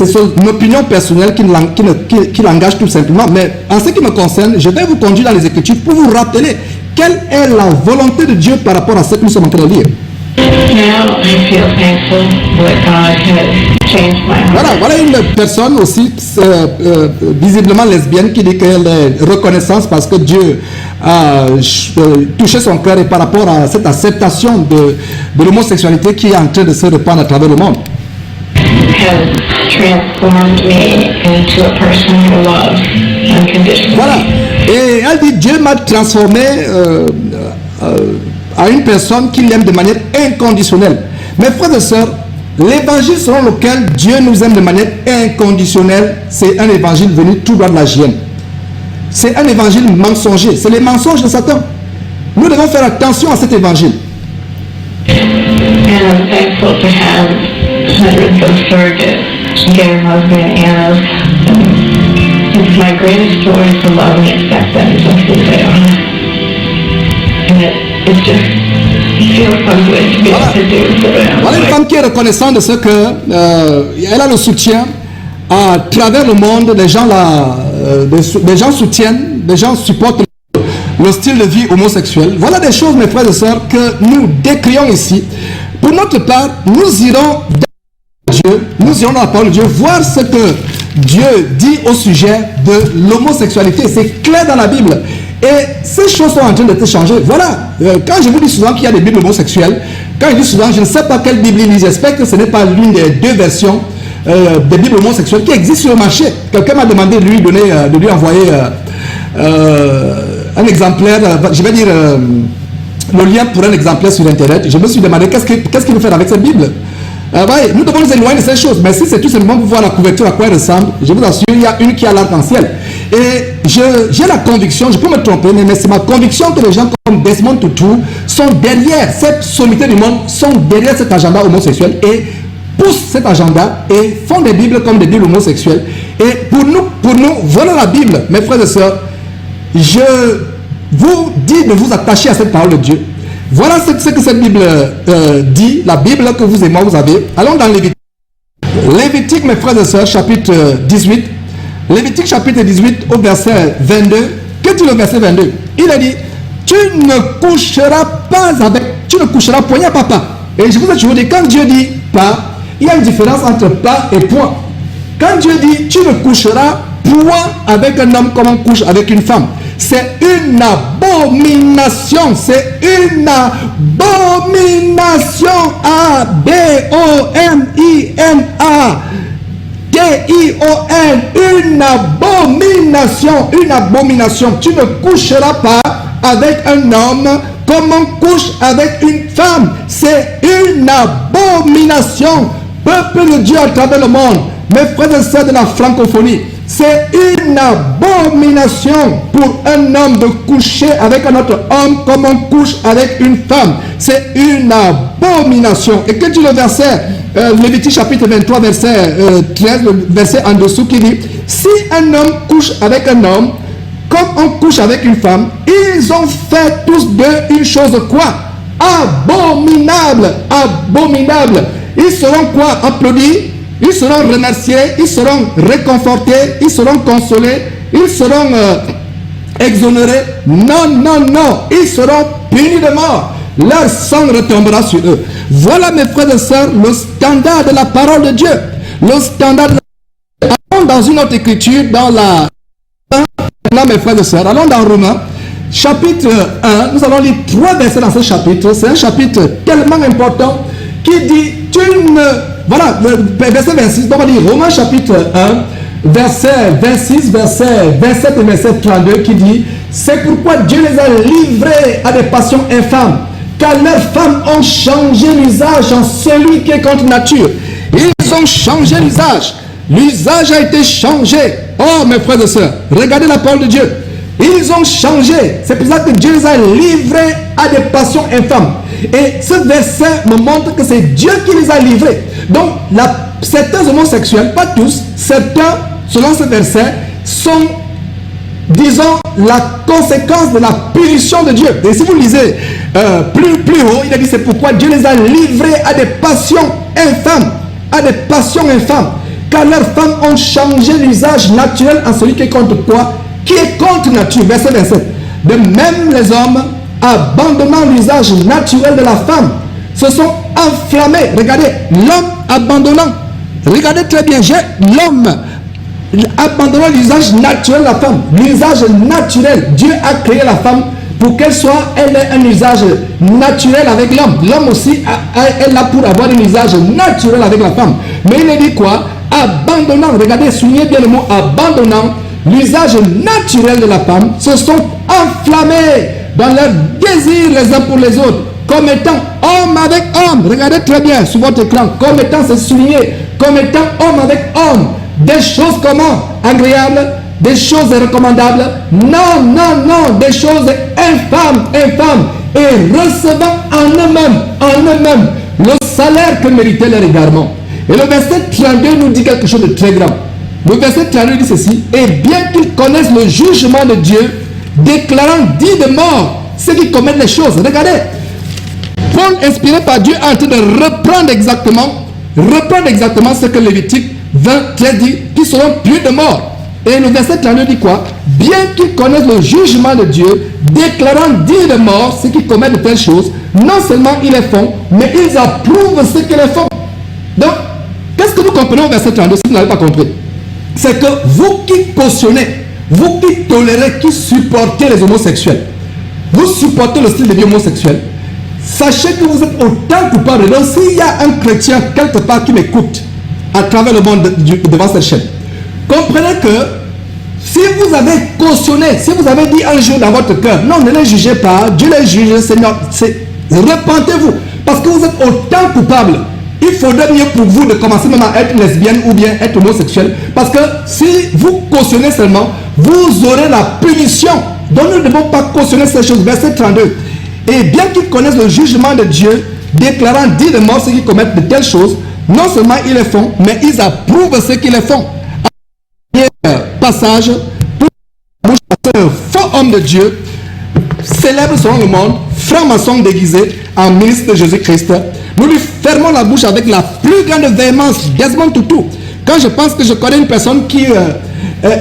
S1: son opinion personnelle qui l'engage tout simplement. Mais en ce qui me concerne, je vais vous conduire dans les Écritures pour vous rappeler quelle est la volonté de Dieu par rapport à ce que nous sommes en train de lire.
S5: Now I feel thankful that God has changed my heart.
S1: Voilà une personne aussi visiblement lesbienne qui dit qu'elle est reconnaissante parce que Dieu a touché son cœur et par rapport à cette acceptation de l'homosexualité qui est en train de se répandre à travers le monde.
S5: Has transformed me into a person who loves unconditionally.
S1: Voilà. Et elle dit, Dieu m'a transformé à une personne qui l'aime de manière inconditionnelle. Mes frères et sœurs, l'évangile selon lequel Dieu nous aime de manière inconditionnelle, c'est un évangile venu tout droit de la Gienne. C'est un évangile mensonger. C'est les mensonges de Satan. Nous devons faire attention à cet évangile.
S5: And I'm thankful to have hundreds of surrogates, gay and lesbian Annas. It's my greatest joy to love and accept them just as they are. And it just feels so good to be able to do for them.
S1: Voilà une femme qui est reconnaissante de ce que elle a le soutien à travers le monde. Les gens soutiennent, les gens supportent le style de vie homosexuel. Voilà des choses, mes frères et sœurs, que nous décrions ici. Pour notre part, nous irons dans Dieu, nous irons dans la parole de Dieu, voir ce que Dieu dit au sujet de l'homosexualité. C'est clair dans la Bible. Et ces choses sont en train d'être changées. Voilà, quand je vous dis souvent qu'il y a des Bibles homosexuelles, quand je dis souvent, je ne sais pas quelle Bible il lit, j'espère que ce n'est pas l'une des deux versions des Bibles homosexuelles qui existent sur le marché. Quelqu'un m'a demandé de lui envoyer un exemplaire, je vais dire le lien pour un exemplaire sur Internet. Je me suis demandé qu'est-ce qu'il veut faire avec cette Bible. Nous devons nous éloigner de ces choses, mais si c'est tout simplement pour voir la couverture à quoi elle ressemble, je vous assure, il y a une qui a l'arc-en-ciel. Et j'ai la conviction, je peux me tromper, mais c'est ma conviction que les gens comme Desmond Tutu sont derrière cette sommité du monde, sont derrière cet agenda homosexuel et poussent cet agenda et font des Bibles comme des Bibles homosexuelles. Et pour nous, voilà la Bible, mes frères et sœurs. Je vous dis de vous attacher à cette parole de Dieu. Voilà ce que cette Bible dit, la Bible que vous et moi vous avez. Allons dans Lévitique. Lévitique, mes frères et sœurs, chapitre 18. Lévitique, chapitre 18, au verset 22. Que dit le verset 22? Il a dit, tu ne coucheras point, il n'y a pas pas. Et je vous ai toujours dit, quand Dieu dit pas, il y a une différence entre pas et point. Quand Dieu dit, tu ne coucheras point avec un homme comme on couche avec une femme. C'est une abomination. C'est une abomination. A-B-O-M-I-N-A-T-I-O-N. Une abomination. Une abomination. Tu ne coucheras pas avec un homme comme on couche avec une femme. C'est une abomination. Peuple de Dieu à travers le monde, mes frères et sœurs de la francophonie, c'est une abomination pour un homme de coucher avec un autre homme comme on couche avec une femme. C'est une abomination. Et que dit le verset, Lévitique chapitre 23, verset 13, le verset en dessous qui dit, si un homme couche avec un homme comme on couche avec une femme, ils ont fait tous deux une chose quoi? Abominable. Abominable. Ils seront quoi? Applaudis. Ils seront remerciés, ils seront réconfortés, ils seront consolés, ils seront exonérés. Non, non, non. Ils seront punis de mort. Leur sang retombera sur eux. Voilà, mes frères et sœurs, le standard de la parole de Dieu. Le standard de la... Allons dans une autre écriture, dans la... Maintenant, mes frères et sœurs, allons dans Romains, chapitre 1. Nous allons lire 3 versets dans ce chapitre. C'est un chapitre tellement important qui dit, tu ne... Voilà, verset 26, on va lire Romains chapitre 1, verset 26, verset 27 et verset 32 qui dit, c'est pourquoi Dieu les a livrés à des passions infâmes, car leurs femmes ont changé l'usage en celui qui est contre nature. Ils ont changé l'usage. l'usage a été changé. Oh mes frères et sœurs, regardez la parole de Dieu. Ils ont changé. C'est pour ça que Dieu les a livrés à des passions infâmes. Et ce verset me montre que c'est Dieu qui les a livrés. Donc certains homosexuels, pas tous, certains, selon ce verset, sont, disons, la conséquence de la punition de Dieu. Et si vous lisez plus haut, il a dit c'est pourquoi Dieu les a livrés à des passions infâmes. À des passions infâmes. Car leurs femmes ont changé l'usage naturel en celui qui est contre quoi? Qui est contre nature. Verset 27. De même les hommes, abandonnant l'usage naturel de la femme, se sont enflammés. Regardez, l'homme abandonnant. Regardez très bien, l'homme abandonnant l'usage naturel de la femme. L'usage naturel. Dieu a créé la femme pour qu'elle ait un usage naturel avec l'homme. L'homme aussi est là pour avoir un usage naturel avec la femme. Mais il a dit quoi? Abandonnant, regardez, soulignez bien le mot abandonnant l'usage naturel de la femme, se sont enflammés dans leur désir les uns pour les autres, comme étant homme avec homme. Regardez très bien sur votre écran, comme étant, c'est souligné, comme étant homme avec homme. Des choses comment? Agréables, des choses recommandables. Non, non, non, des choses infâmes, infâmes. Et recevant en eux-mêmes, le salaire que méritait leur égarement. Et le verset 32 nous dit quelque chose de très grand. Le verset 32 dit ceci: et bien qu'ils connaissent le jugement de Dieu, déclarant dit de mort ceux qui commettent les choses. Regardez, Paul, inspiré par Dieu, est en train de reprendre exactement ce que Lévitique 20:13 dit, qui seront plus de mort. Et le verset 32 dit quoi? Bien qu'ils connaissent le jugement de Dieu, déclarant dit de mort ceux qui commettent de telles choses, non seulement ils les font, mais ils approuvent ceux qui les font. Donc, qu'est-ce que nous comprenons au verset 32 si vous n'avez pas compris? C'est que vous qui cautionnez, vous qui tolérez, qui supportez les homosexuels, vous supportez le style de vie homosexuel, sachez que vous êtes autant coupable. Donc s'il y a un chrétien quelque part qui m'écoute à travers le monde devant cette chaîne, comprenez que si vous avez cautionné, si vous avez dit un jour dans votre cœur, non, ne les jugez pas, Dieu les juge, Seigneur, repentez-vous, parce que vous êtes autant coupable. Il faudrait mieux pour vous de commencer même à être lesbienne ou bien être homosexuel. Parce que si vous cautionnez seulement, vous aurez la punition. Donc nous ne devons pas cautionner ces choses. Verset 32. Et bien qu'ils connaissent le jugement de Dieu, déclarant dit de mort ceux qui commettent de telles choses, non seulement ils les font, mais ils approuvent ceux qui les font. Passage, un faux homme de Dieu, célèbre selon le monde, franc-maçon déguisé en ministre de Jésus-Christ. Nous lui fermons la bouche avec la plus grande véhémence. Desmond Tutu. Quand je pense que je connais une personne qui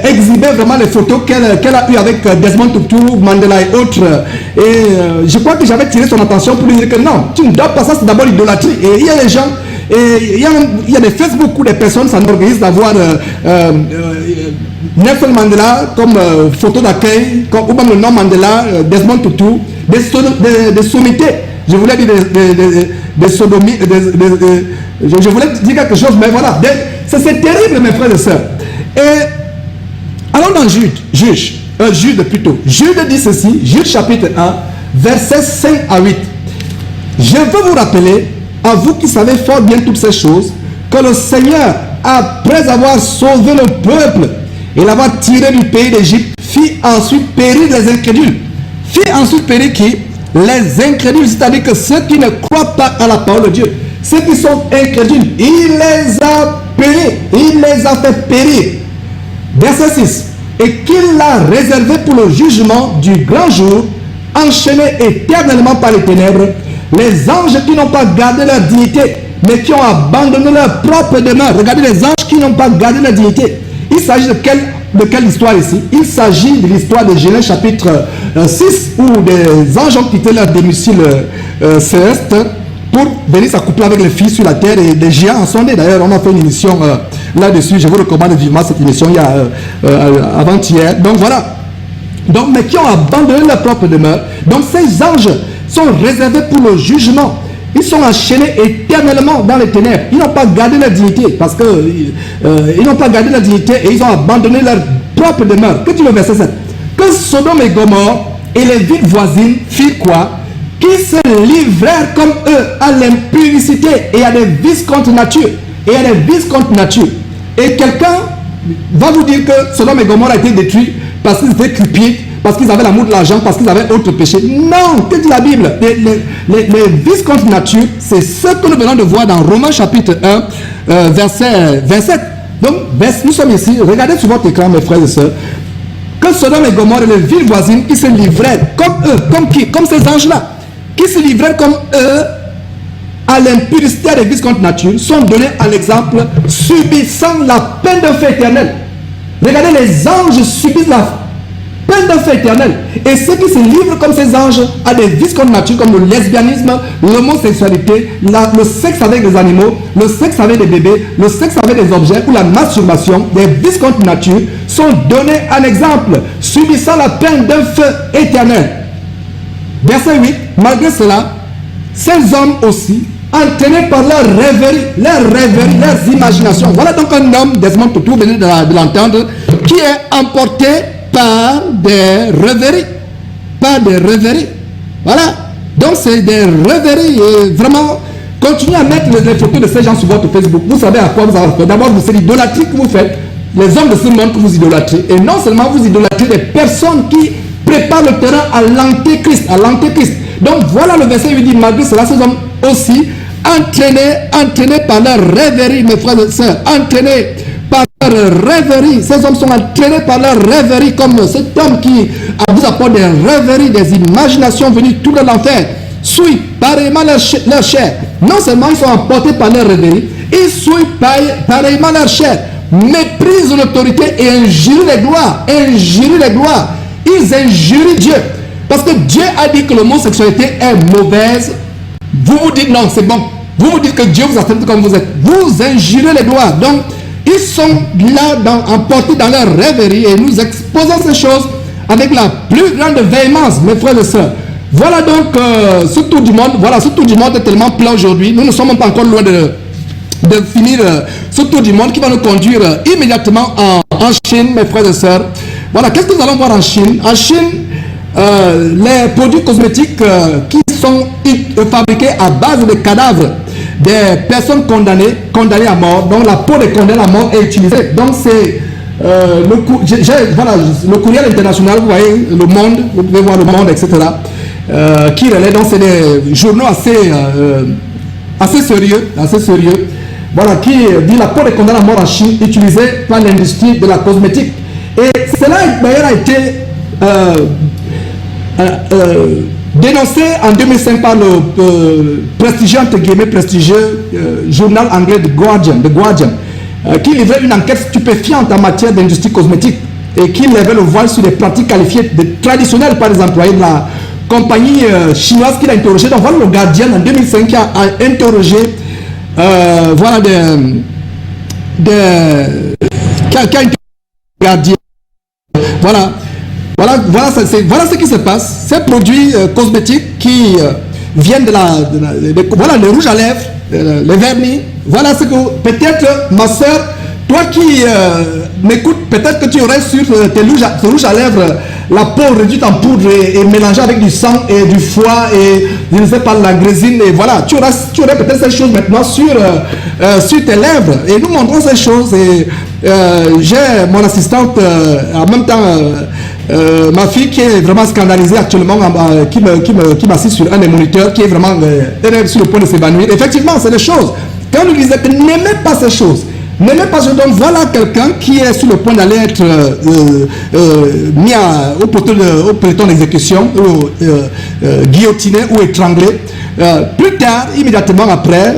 S1: exhibait vraiment les photos qu'elle a eues avec Desmond Tutu, Mandela et autres, et je crois que j'avais tiré son attention pour lui dire que non, tu ne dois pas, ça c'est d'abord l'idolâtrie. Et il y a des gens, et il y a des Facebook où des personnes s'organisent d'avoir Nelson Mandela comme photo d'accueil, ou même le nom Mandela, Desmond Tutu, des sommités. Je voulais dire des sodomies, je voulais dire quelque chose, mais voilà. C'est terrible, mes frères et sœurs. Et allons dans Jude plutôt. Jude dit ceci, Jude chapitre 1, versets 5 à 8. Je veux vous rappeler, à vous qui savez fort bien toutes ces choses, que le Seigneur, après avoir sauvé le peuple et l'avoir tiré du pays d'Égypte, fit ensuite périr les incrédules. Fit ensuite périr qui? Les incrédules, c'est-à-dire que ceux qui ne croient pas à la parole de Dieu, ceux qui sont incrédules, il les a péris, il les a fait périr. Verset 6. Et qu'il l'a réservé pour le jugement du grand jour, enchaînés éternellement par les ténèbres, les anges qui n'ont pas gardé leur dignité, mais qui ont abandonné leur propre demeure. Regardez les anges qui n'ont pas gardé leur dignité. Il s'agit de quelle histoire ici? Il s'agit de l'histoire de Genèse chapitre 6, où des anges ont quitté leur domicile céleste pour venir s'accoupler avec les filles sur la terre, et des géants en sont nés. D'ailleurs, on a fait une émission là-dessus. Je vous recommande vivement cette émission il y a avant-hier. Donc voilà. Donc, mais qui ont abandonné leur propre demeure. Donc ces anges sont réservés pour le jugement. Ils sont enchaînés éternellement dans les ténèbres. Ils n'ont pas gardé leur dignité, parce que ils n'ont pas gardé leur dignité et ils ont abandonné leur propre demeure. Que dit le verset 7? Que Sodome et Gomorrhe et les villes voisines firent quoi? Qui se livrèrent comme eux à l'impudicité et à des vices contre nature. Et à des vices contre nature. Et quelqu'un va vous dire que Sodome et Gomorrhe a été détruit parce qu'ils étaient cupides, parce qu'ils avaient l'amour de l'argent, parce qu'ils avaient autre péché. Non, que dit la Bible? Les vices contre nature, c'est ce que nous venons de voir dans Romains chapitre 1, verset 27. Donc, nous sommes ici, regardez sur votre écran, mes frères et sœurs, que Sodome et Gomorrhe et les villes voisines qui se livraient comme eux, comme qui? Comme ces anges-là, qui se livraient comme eux à l'impudicité des vices contre nature, sont donnés en exemple, subissant la peine de feu éternel. Regardez, les anges subissent la peine de feu éternel. Et ceux qui se livrent comme ces anges à des vices contre nature, comme le lesbianisme, l'homosexualité, le sexe avec des animaux, le sexe avec des bébés, le sexe avec des objets ou la masturbation, des vices contre nature, sont donnés en exemple, subissant la peine d'un feu éternel. Verset 8, malgré cela, ces hommes aussi, entraînés par leur rêverie, leurs imaginations. Voilà donc un homme, Desmond Tutu, vous venez de l'entendre, qui est emporté par des rêveries. Par des rêveries. Voilà. Donc c'est des rêveries. Et vraiment, continuez à mettre les photos de ces gens sur votre Facebook. Vous savez à quoi vous avez fait. D'abord, c'est l'idolâtrie que vous faites. Les hommes de ce monde que vous idolâtrez. Et non seulement vous idolâtrez des personnes qui préparent le terrain à l'antéchrist. À l'antéchrist. Donc voilà le verset 8 dit, malgré cela, ces hommes aussi, entraînés par leur rêverie, mes frères et sœurs, entraînés par leur rêverie. Ces hommes sont entraînés par leur rêverie, comme cet homme qui vous apporte des rêveries, des imaginations venues tout de l'enfer, souillent pareillement leur chair. Non seulement ils sont emportés par leur rêverie, ils souillent pareillement leur chair, méprisent l'autorité et injurient les gloires. Ils injurient Dieu. Parce que Dieu a dit que l'homosexualité est mauvaise. Vous vous dites non, c'est bon. Vous vous dites que Dieu vous accepte comme vous êtes. Vous injurez les gloires. Donc, ils sont là emportés dans leur rêverie et nous exposons ces choses avec la plus grande véhémence, mes frères et sœurs. Voilà donc ce tour du monde. Voilà, ce tour du monde est tellement plein aujourd'hui. Nous ne sommes pas encore loin de finir ce tour du monde qui va nous conduire immédiatement en Chine, mes frères et sœurs. Voilà, qu'est-ce que nous allons voir en Chine? En Chine, les produits cosmétiques qui sont fabriqués à base de cadavres des personnes condamnées à mort, donc la peau des condamnés à mort est utilisée. Donc c'est le courriel international, vous voyez, le Monde, vous pouvez voir le Monde, etc. Qui relaie, donc c'est des journaux assez sérieux, voilà, qui dit la peau des condamnés à mort en Chine utilisée par l'industrie de la cosmétique. Et cela d'ailleurs a été dénoncé en 2005 par le prestigieux journal anglais The Guardian, qui livrait une enquête stupéfiante en matière d'industrie cosmétique et qui levait le voile sur des pratiques qualifiées de traditionnelles par les employés de la compagnie chinoise qui l'a interrogé. Donc voilà le Guardian en 2005 qui a interrogé voilà qui a interrogé le Guardian. Voilà ce qui se passe. Ces produits cosmétiques qui viennent voilà, le rouge à lèvres, les vernis. Voilà ce que peut-être, ma soeur, toi qui m'écoutes, peut-être que tu aurais sur tes rouges à lèvres la peau réduite en poudre et mélangée avec du sang et du foie et je ne sais pas, la grésine. Et voilà, tu aurais peut-être ces choses maintenant sur tes lèvres. Et nous montrons ces choses. Et j'ai mon assistante, en même temps, ma fille qui est vraiment scandalisée actuellement, qui m'assiste sur un des moniteurs, qui est vraiment sur le point de s'évanouir. Effectivement, c'est des choses. Quand on nous disait que n'aimez pas ces choses, n'aimez pas ce donc voilà quelqu'un qui est sur le point d'aller être mis au peloton d'exécution, guillotiné ou étranglé. Plus tard, immédiatement après,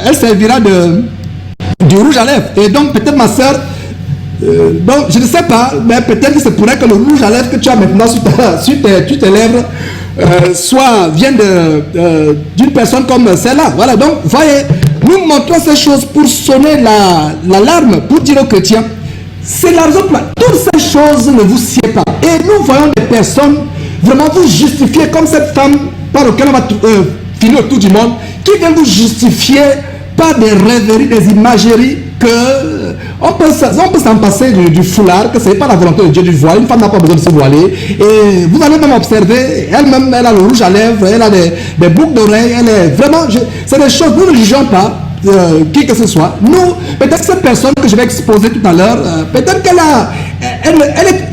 S1: elle servira du rouge à lèvres. Et donc peut-être ma soeur, donc je ne sais pas, mais peut-être que c'est pourrait que le rouge à lèvres que tu as maintenant sur tes lèvres vienne d'une personne comme celle-là. Voilà, donc voyez, nous montrons ces choses pour sonner l'alarme, pour dire aux chrétiens, c'est la raison pour laquelle toutes ces choses ne vous sied pas. Et nous voyons des personnes vraiment vous justifier, comme cette femme par laquelle on va finir autour du monde, qui vient vous justifier par des rêveries, des imageries, que on peut s'en passer du foulard, que ce n'est pas la volonté de Dieu du voile. Une femme n'a pas besoin de se voiler. Et vous allez même observer, elle-même, elle a le rouge à lèvres, elle a des boucles d'oreilles, elle est vraiment, c'est des choses, nous ne jugeons pas. qui que ce soit. Nous, peut-être cette personne que je vais exposer tout à l'heure, peut-être qu'elle a,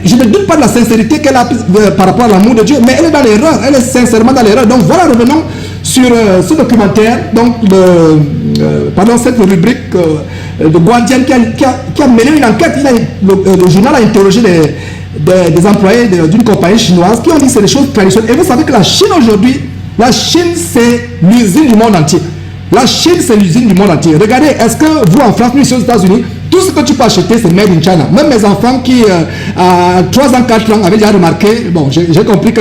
S1: je ne doute pas de la sincérité qu'elle a par rapport à l'amour de Dieu, mais elle est dans l'erreur, elle est sincèrement dans l'erreur. Donc voilà, revenons sur ce documentaire, donc pardon, cette rubrique de Guardian qui a mené une enquête. Le journal a interrogé des employés d'une compagnie chinoise qui ont dit que c'est des choses traditionnelles. Et vous savez que la Chine aujourd'hui, la Chine c'est l'usine du monde entier. La Chine c'est l'usine du monde entier. Regardez, est-ce que vous en France, nous ici aux États-Unis, tout ce que tu peux acheter c'est made in China. Même mes enfants qui à 3 ans, 4 ans avaient déjà remarqué, bon j'ai compris que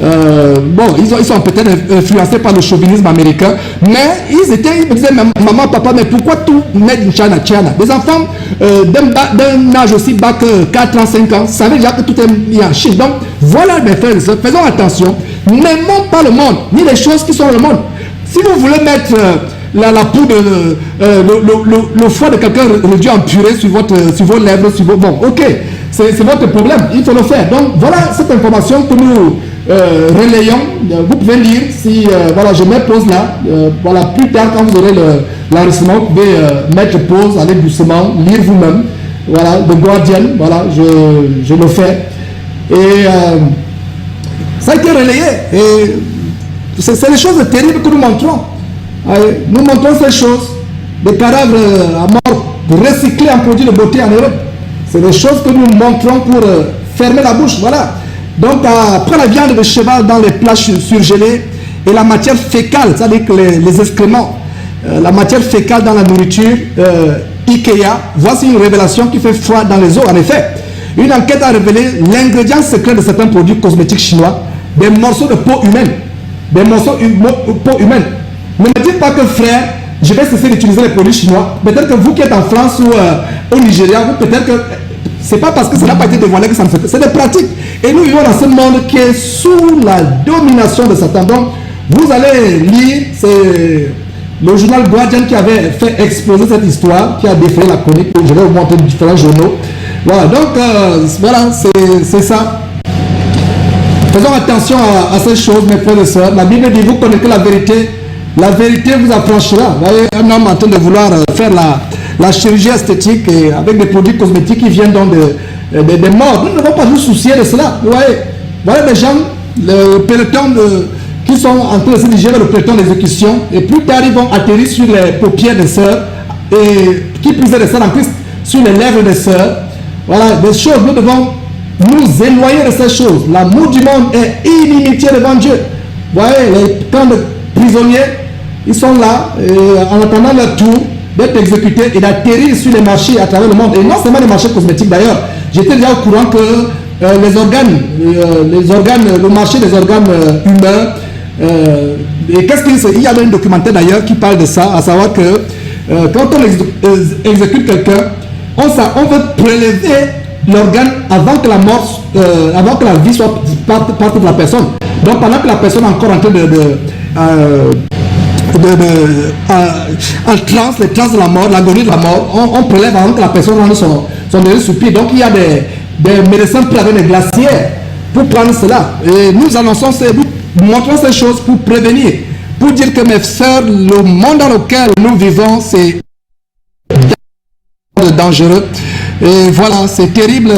S1: bon ils sont peut-être influencés par le chauvinisme américain, mais ils me disaient maman, papa, mais pourquoi tout made in China, China? Des enfants d'un âge aussi bas que 4 ans, 5 ans savaient déjà que tout est mis en Chine. Donc voilà mes frères et sœurs, faisons attention, n'aimons pas le monde, ni les choses qui sont dans le monde. Si vous voulez mettre la poudre, le foie de quelqu'un réduit en purée sur vos lèvres, bon, ok, c'est votre problème, il faut le faire. Donc voilà cette information que nous relayons. Vous pouvez lire, si voilà, je mets pause là, voilà, plus tard quand vous aurez l'enregistrement, vous pouvez mettre pause, aller doucement, lire vous-même, voilà, The Guardian, voilà, je le fais. Et ça a été relayé, et c'est les choses terribles que nous montrons. Nous montrons ces choses, des cadavres à mort recyclés en produits de beauté en Europe. C'est des choses que nous montrons pour fermer la bouche. Voilà. Donc après la viande de cheval dans les plats surgelés et la matière fécale, c'est-à-dire que les excréments, la matière fécale dans la nourriture, Ikea, voici une révélation qui fait froid dans les os. En effet, une enquête a révélé l'ingrédient secret de certains produits cosmétiques chinois, des morceaux de peau humaine. Des morceaux de peau humaine. Ne me dites pas que frère, je vais cesser d'utiliser les produits chinois. Peut-être que vous qui êtes en France ou au Nigeria, peut-être que c'est pas parce que ça n'a pas été dévoilé que ça ne fait pas. C'est des pratiques. Et nous vivons dans ce monde qui est sous la domination de Satan. Donc, vous allez lire, c'est le journal Guardian qui avait fait exploser cette histoire, qui a défrayé la chronique. Je vais vous montrer différents journaux. Voilà, donc voilà, c'est ça. Faisons attention à ces choses, mes frères et sœurs. La Bible dit, vous connaissez la vérité vous affranchira. Vous voyez, un homme en train de vouloir faire la chirurgie esthétique et avec des produits cosmétiques qui viennent donc des morts. Nous ne devons pas nous soucier de cela. Vous voyez, voilà des gens, le peloton qui sont en train de se diriger vers le peloton d'exécution, et plus tard ils vont atterrir sur les paupières des sœurs, et qui plus est des sœurs en Christ, sur les lèvres des sœurs. Voilà, des choses, nous devons nous éloigner de ces choses. L'amour du monde est inimitié devant Dieu. Vous voyez, les camps de prisonniers, ils sont là, en attendant leur tour d'être exécutés et d'atterrir sur les marchés à travers le monde. Et non seulement les marchés cosmétiques d'ailleurs. J'étais déjà au courant que le marché des organes humains, et qu'est-ce qu'il y a un documentaire d'ailleurs qui parle de ça, à savoir que quand on exécute quelqu'un, on veut prélever l'organe avant que la mort, avant que la vie soit parte de la personne. Donc pendant que la personne est encore en train en transe, les transes de la mort, l'agonie de la mort, on prélève avant que la personne rende son dernier soupir. Donc il y a des médecins prêts avec des glacières pour prendre cela. Et nous annonçons, nous montrons ces choses pour prévenir, pour dire que mes sœurs, le monde dans lequel nous vivons, c'est dangereux. Et voilà, c'est terrible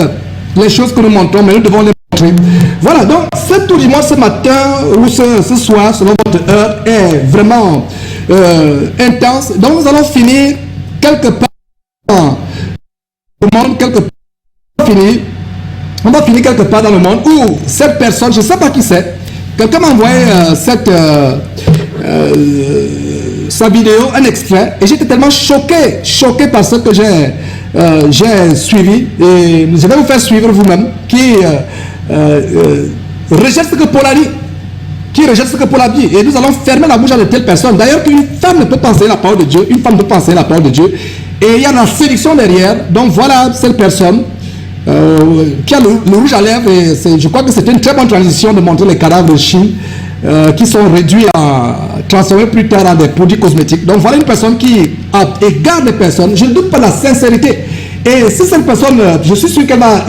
S1: les choses que nous montrons, mais nous devons les montrer. Voilà, donc ce tour du mois ce matin ou ce soir, selon votre heure, est vraiment intense. Donc nous allons finir quelque part dans le monde, on va finir quelque part dans le monde où cette personne, je ne sais pas qui c'est, quelqu'un m'a envoyé sa vidéo, un extrait, et j'étais tellement choqué par ce que j'ai suivi, et je vais vous faire suivre vous-même, qui rejette ce que Paul a dit, et nous allons fermer la bouche à de telles personnes. D'ailleurs, qu'une femme ne peut penser la parole de Dieu, une femme peut penser la parole de Dieu, et il y a la séduction derrière. Donc voilà cette personne qui a le rouge à lèvres, et je crois que c'était une très bonne transition de montrer les cadavres de Chine qui sont réduits transformés plus tard en des produits cosmétiques. Donc voilà une personne qui égare des personnes. Je ne doute pas de la sincérité. Et si cette personne, je suis sûr qu'elle va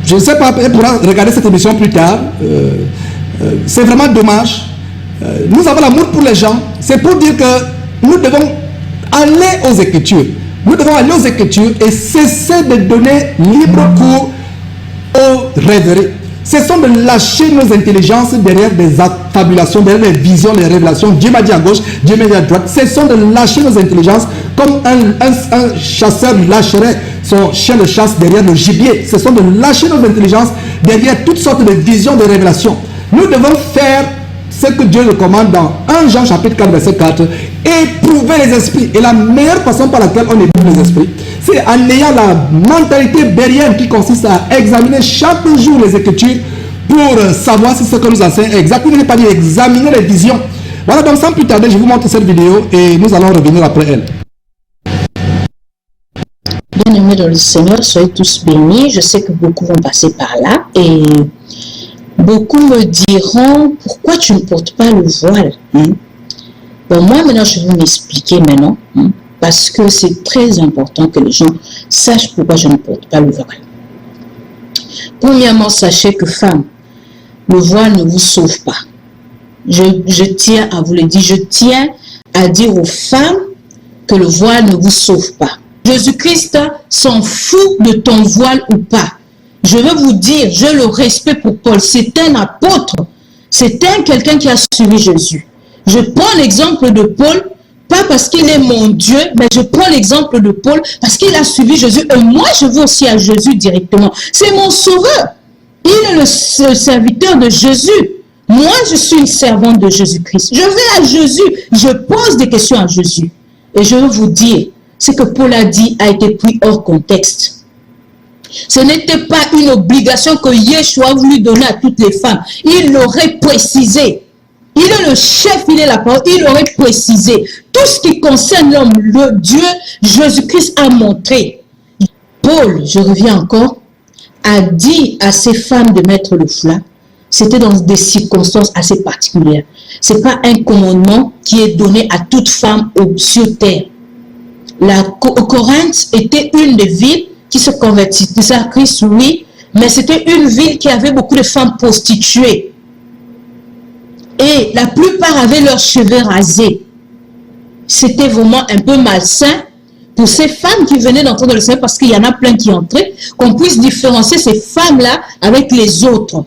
S1: je ne sais pas, elle pourra regarder cette émission plus tard. C'est vraiment dommage. nous avons l'amour pour les gens, c'est pour dire que nous devons aller aux Écritures. Nous devons aller aux Écritures et cesser de donner libre cours aux rêveries. Cessons de lâcher nos intelligences derrière des affabulations, derrière des visions, des révélations. Dieu m'a dit à gauche, Dieu m'a dit à droite. Cessons de lâcher nos intelligences comme un chasseur lâcherait son chien de chasse derrière le gibier. Cessons de lâcher nos intelligences derrière toutes sortes de visions, de révélations. Nous devons faire ce que Dieu nous commande dans 1 Jean chapitre 4 verset 4, éprouver les esprits. Et la meilleure façon par laquelle on éprouve les esprits, c'est en ayant la mentalité bérienne qui consiste à examiner chaque jour les Écritures pour savoir si ce que nous enseignons est exact. Il n'est pas dit examiner les visions. Voilà, donc sans plus tarder, je vous montre cette vidéo et nous allons revenir après elle.
S6: Bien-aimés dans le Seigneur, soyez tous bénis. Je sais que beaucoup vont passer par là et beaucoup me diront, pourquoi tu ne portes pas le voile? Bon, moi maintenant je vais m'expliquer maintenant, parce que c'est très important que les gens sachent pourquoi je ne porte pas le voile. Premièrement, sachez que femmes, le voile ne vous sauve pas. Je tiens à vous le dire, je tiens à dire aux femmes que le voile ne vous sauve pas. Jésus-Christ s'en fout de ton voile ou pas. Je veux vous dire, j'ai le respect pour Paul. C'est un apôtre. C'est quelqu'un qui a suivi Jésus. Je prends l'exemple de Paul, pas parce qu'il est mon Dieu, mais je prends l'exemple de Paul parce qu'il a suivi Jésus. Et moi, je veux aussi à Jésus directement. C'est mon sauveur. Il est le serviteur de Jésus. Moi, je suis une servante de Jésus-Christ. Je vais à Jésus. Je pose des questions à Jésus. Et je veux vous dire, ce que Paul a dit a été pris hors contexte. Ce n'était pas une obligation que Yeshua a voulu donner à toutes les femmes. Il l'aurait précisé. Il est le chef, il est la parole, il aurait précisé. Tout ce qui concerne l'homme, le Dieu, Jésus-Christ a montré. Paul, je reviens encore, a dit à ces femmes de mettre le foulard. C'était dans des circonstances assez particulières. Ce n'est pas un commandement qui est donné à toute femme sur terre. Corinthe était une des villes qui se convertissait à Christ, oui, mais c'était une ville qui avait beaucoup de femmes prostituées. Et la plupart avaient leurs cheveux rasés. C'était vraiment un peu malsain pour ces femmes qui venaient d'entendre le Seigneur, parce qu'il y en a plein qui entraient, qu'on puisse différencier ces femmes-là avec les autres.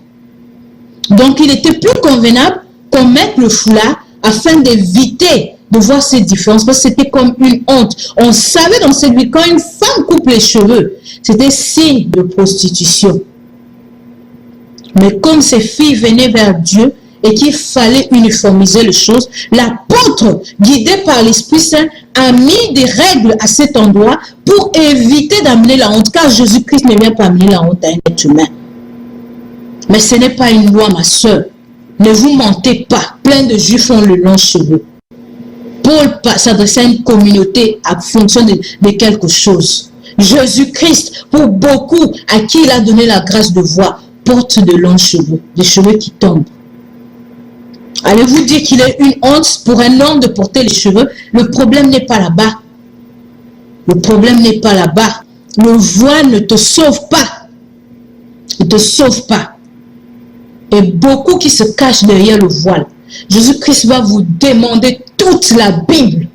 S6: Donc, il était plus convenable qu'on mette le foulard afin d'éviter de voir ces différences, parce que c'était comme une honte. On savait dans cette vie, quand une femme coupe les cheveux, c'était signe de prostitution. Mais comme ces filles venaient vers Dieu et qu'il fallait uniformiser les choses, l'apôtre, guidé par l'Esprit Saint, a mis des règles à cet endroit pour éviter d'amener la honte, car Jésus-Christ ne vient pas amener la honte à un être humain. Mais ce n'est pas une loi, ma soeur. Ne vous mentez pas. Plein de juifs ont le long cheveu. Paul s'adressait à une communauté en fonction de quelque chose. Jésus-Christ, pour beaucoup à qui il a donné la grâce de voir, porte de longs cheveux, des cheveux qui tombent. Allez-vous dire qu'il est une honte pour un homme de porter les cheveux? Le problème n'est pas là-bas. Le problème n'est pas là-bas. Le voile ne te sauve pas. Il ne te sauve pas. Et beaucoup qui se cachent derrière le voile. Jésus-Christ va vous demander toute la Bible.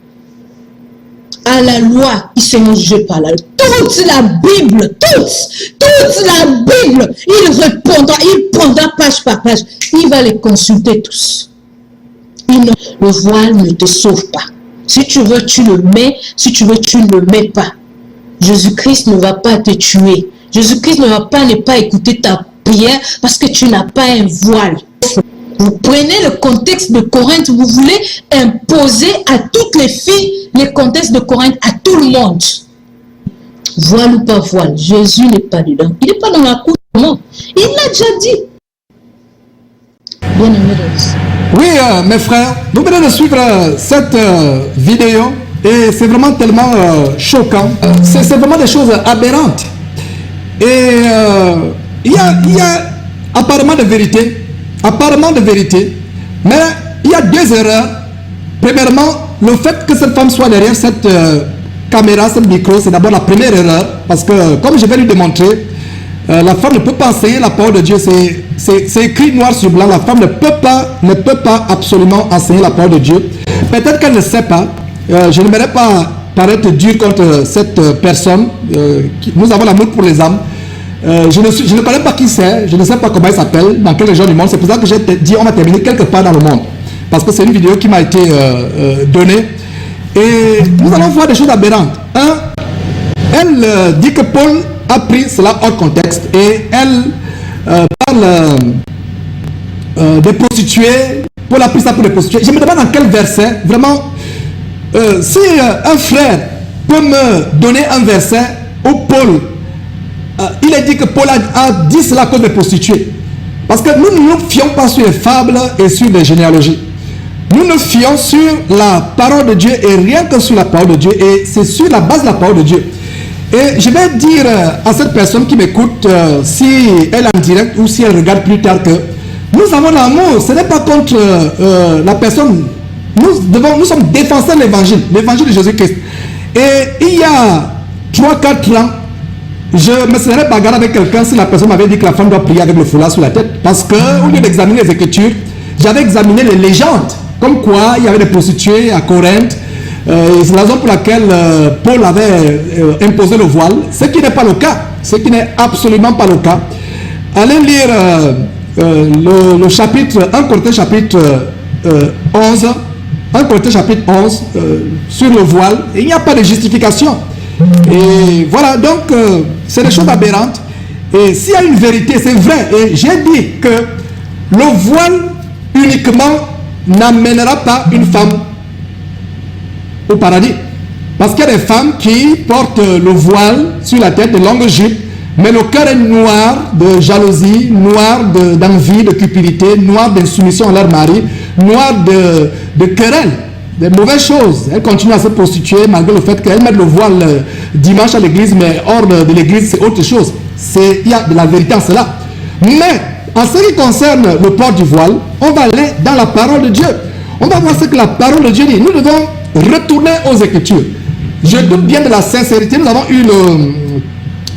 S6: À la loi, ils seront jugés par la loi. Toute la Bible, toute la Bible. Il répondra, il prendra page par page. Il va les consulter tous. Le voile ne te sauve pas. Si tu veux, tu le mets. Si tu veux, tu ne le mets pas. Jésus-Christ ne va pas te tuer. Jésus-Christ ne va pas ne pas écouter ta prière parce que tu n'as pas un voile. Vous prenez le contexte de Corinthe, vous voulez imposer à toutes les filles le contexte de Corinthe, à tout le monde. Voile ou pas voile, Jésus n'est pas dedans. Il n'est pas dans la cour du monde. Il l'a déjà dit. Bien aimé.
S1: Oui, mes frères, nous venons de suivre cette vidéo et c'est vraiment tellement choquant. C'est vraiment des choses aberrantes. Et il y a apparemment de vérité. Mais il y a deux erreurs. Premièrement, le fait que cette femme soit derrière cette caméra, ce micro, c'est d'abord la première erreur. Parce que, comme je vais lui démontrer, La femme ne peut pas enseigner la parole de Dieu. C'est écrit noir sur blanc. La femme ne peut pas absolument enseigner la parole de Dieu. Peut-être qu'elle ne sait pas. Je n'aimerais pas paraître dur contre cette personne. Nous avons l'amour pour les âmes. Je ne connais pas qui c'est. Je ne sais pas comment il s'appelle, dans quelle région du monde. C'est pour ça que j'ai dit on va terminer quelque part dans le monde. Parce que c'est une vidéo qui m'a été donnée. Et nous allons voir des choses aberrantes. Elle dit que Paul a pris cela hors contexte et elle parle des prostituées. Paul a pris ça pour les prostituées. Je me demande dans quel verset, vraiment, si un frère peut me donner un verset où Paul, il a dit que Paul a dit cela à cause des prostituées. Parce que nous ne nous fions pas sur les fables et sur les généalogies. Nous nous fions sur la parole de Dieu et rien que sur la parole de Dieu. Et c'est sur la base de la parole de Dieu. Et je vais dire à cette personne qui m'écoute, si elle est en direct ou si elle regarde plus tard, que nous avons l'amour. Ce n'est pas contre la personne. Nous sommes défenseurs de l'évangile de Jésus-Christ. Et il y a 3-4 ans, je me serais bagarré avec quelqu'un si la personne m'avait dit que la femme doit prier avec le foulard sur la tête. Parce qu'au lieu d'examiner les Écritures, j'avais examiné les légendes. Comme quoi, il y avait des prostituées à Corinthe. C'est la raison pour laquelle Paul avait imposé le voile. Ce qui n'est pas le cas. Ce qui n'est absolument pas le cas. Allez lire le chapitre, 1 Corinthiens chapitre 11. 1 Corinthiens chapitre 11 sur le voile. Et il n'y a pas de justification. Et voilà, donc c'est des choses aberrantes. Et s'il y a une vérité, c'est vrai. Et j'ai dit que le voile uniquement n'amènera pas une femme au paradis. Parce qu'il y a des femmes qui portent le voile sur la tête, de longues jupes, mais le cœur est noir de jalousie, noir d'envie, de cupidité, noir d'insoumission à leur mari, noir de querelle, de mauvaises choses. Elles continuent à se prostituer malgré le fait qu'elles mettent le voile dimanche à l'église, mais hors de l'église, c'est autre chose. Il y a de la vérité en cela. Mais en ce qui concerne le port du voile, on va aller dans la parole de Dieu. On va voir ce que la parole de Dieu dit. Nous devons retourner aux Écritures. Je doute bien de la sincérité. Nous avons eu le...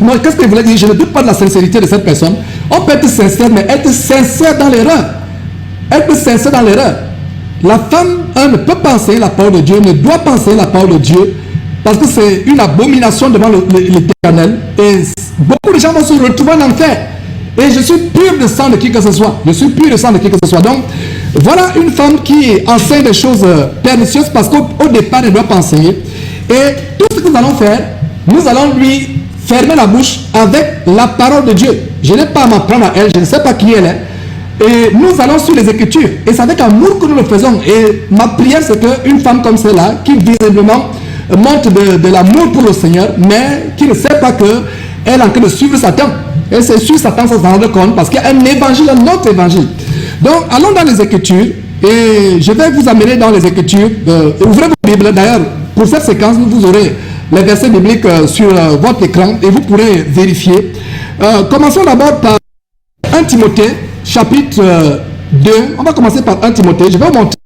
S1: Moi, qu'est-ce que je voulais dire? Je ne doute pas de la sincérité de cette personne. On peut être sincère, mais être sincère dans l'erreur. Être sincère dans l'erreur. La femme, ne peut pas enseigner la parole de Dieu, ne doit pas enseigner la parole de Dieu, parce que c'est une abomination devant l'Éternel. Et beaucoup de gens vont se retrouver en enfer. Et je suis pur de sang de qui que ce soit. Je suis pur de sang de qui que ce soit. Donc, voilà une femme qui enseigne des choses pernicieuses parce qu'au départ, elle ne doit pas enseigner. Et tout ce que nous allons faire, nous allons lui fermer la bouche avec la parole de Dieu. Je n'ai pas à m'apprendre à elle, je ne sais pas qui elle est. Et nous allons sur les Écritures. Et c'est avec amour que nous le faisons. Et ma prière, c'est qu'une femme comme celle-là, qui visiblement montre de l'amour pour le Seigneur, mais qui ne sait pas qu'elle est en train de suivre Satan. Et c'est sur Satan sans s'en rendre compte, parce qu'il y a un évangile, un autre évangile. Donc, allons dans les Écritures, et je vais vous amener dans les Écritures. Ouvrez vos Bibles, d'ailleurs, pour cette séquence, vous aurez les versets bibliques sur votre écran, et vous pourrez vérifier. Commençons d'abord par 1 Timothée, chapitre 2. On va commencer par 1 Timothée. Je vais vous montrer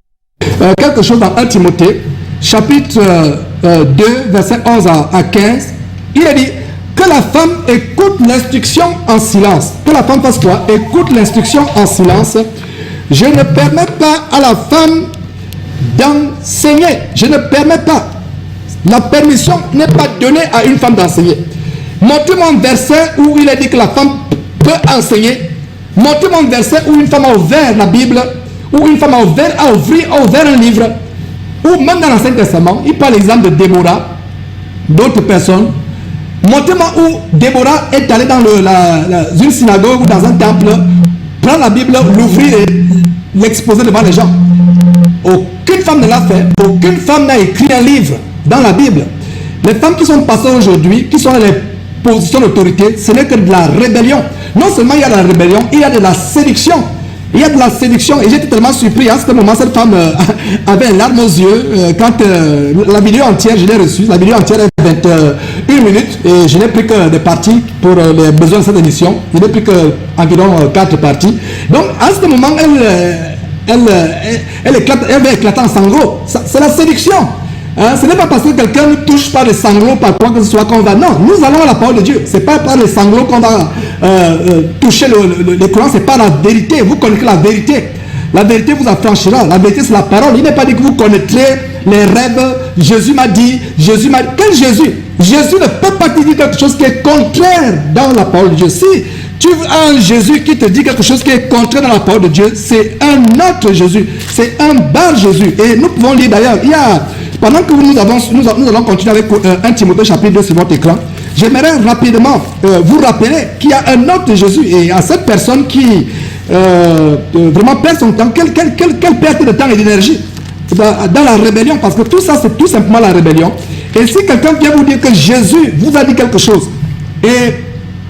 S1: quelque chose dans 1 Timothée, chapitre 2, verset 11 à 15. Il a dit que la femme écoute l'instruction en silence. Que la femme fasse quoi? Écoute l'instruction en silence. Je ne permets pas à la femme d'enseigner. Je ne permets pas. La permission n'est pas donnée à une femme d'enseigner. Montrez-moi un verset où il est dit que la femme peut enseigner. Montrez-moi un verset où une femme a ouvert la Bible, où une femme a ouvert un livre, ou même dans l'Ancien Testament, il parle l'exemple de Déborah, d'autres personnes. Montrez-moi où Déborah est allée dans une synagogue ou dans un temple, prendre la Bible, l'ouvrir et l'exposer devant les gens. Aucune femme ne l'a fait. Aucune femme n'a écrit un livre dans la Bible. Les femmes qui sont passées aujourd'hui, qui sont dans les positions d'autorité, ce n'est que de la rébellion. Non seulement il y a de la rébellion, il y a de la séduction. Il y a de la séduction. Et j'étais tellement surpris. À ce moment, cette femme avait une larme aux yeux. Quand la vidéo entière, je l'ai reçue. La vidéo entière est 21 minutes. Et je n'ai pris que des parties pour les besoins de cette émission. Je n'ai pris qu'environ 4 parties. Donc, à ce moment, elle va éclater en sanglots. C'est la séduction. Hein, ce n'est pas parce que quelqu'un nous touche par les sanglots, par quoi que ce soit qu'on va. Non, nous allons à la parole de Dieu. Ce n'est pas par les sanglots qu'on va toucher le Coran, c'est pas la vérité. Vous connaissez la vérité. La vérité vous affranchira. La vérité, c'est la parole. Il n'est pas dit que vous connaîtrez les rêves. Jésus m'a dit, Jésus m'a dit. Quel Jésus? Jésus ne peut pas te dire quelque chose qui est contraire dans la parole de Dieu. Si tu as un Jésus qui te dit quelque chose qui est contraire dans la parole de Dieu, c'est un autre Jésus. C'est un bas Jésus. Et nous pouvons lire d'ailleurs, il y a, pendant que nous allons continuer avec 1 Timothée chapitre 2 sur votre écran, j'aimerais rapidement vous rappeler qu'il y a un autre Jésus. Et à cette personne qui vraiment perd son temps, quelle perte de temps et d'énergie dans la rébellion, parce que tout ça c'est tout simplement la rébellion. Et si quelqu'un vient vous dire que Jésus vous a dit quelque chose, et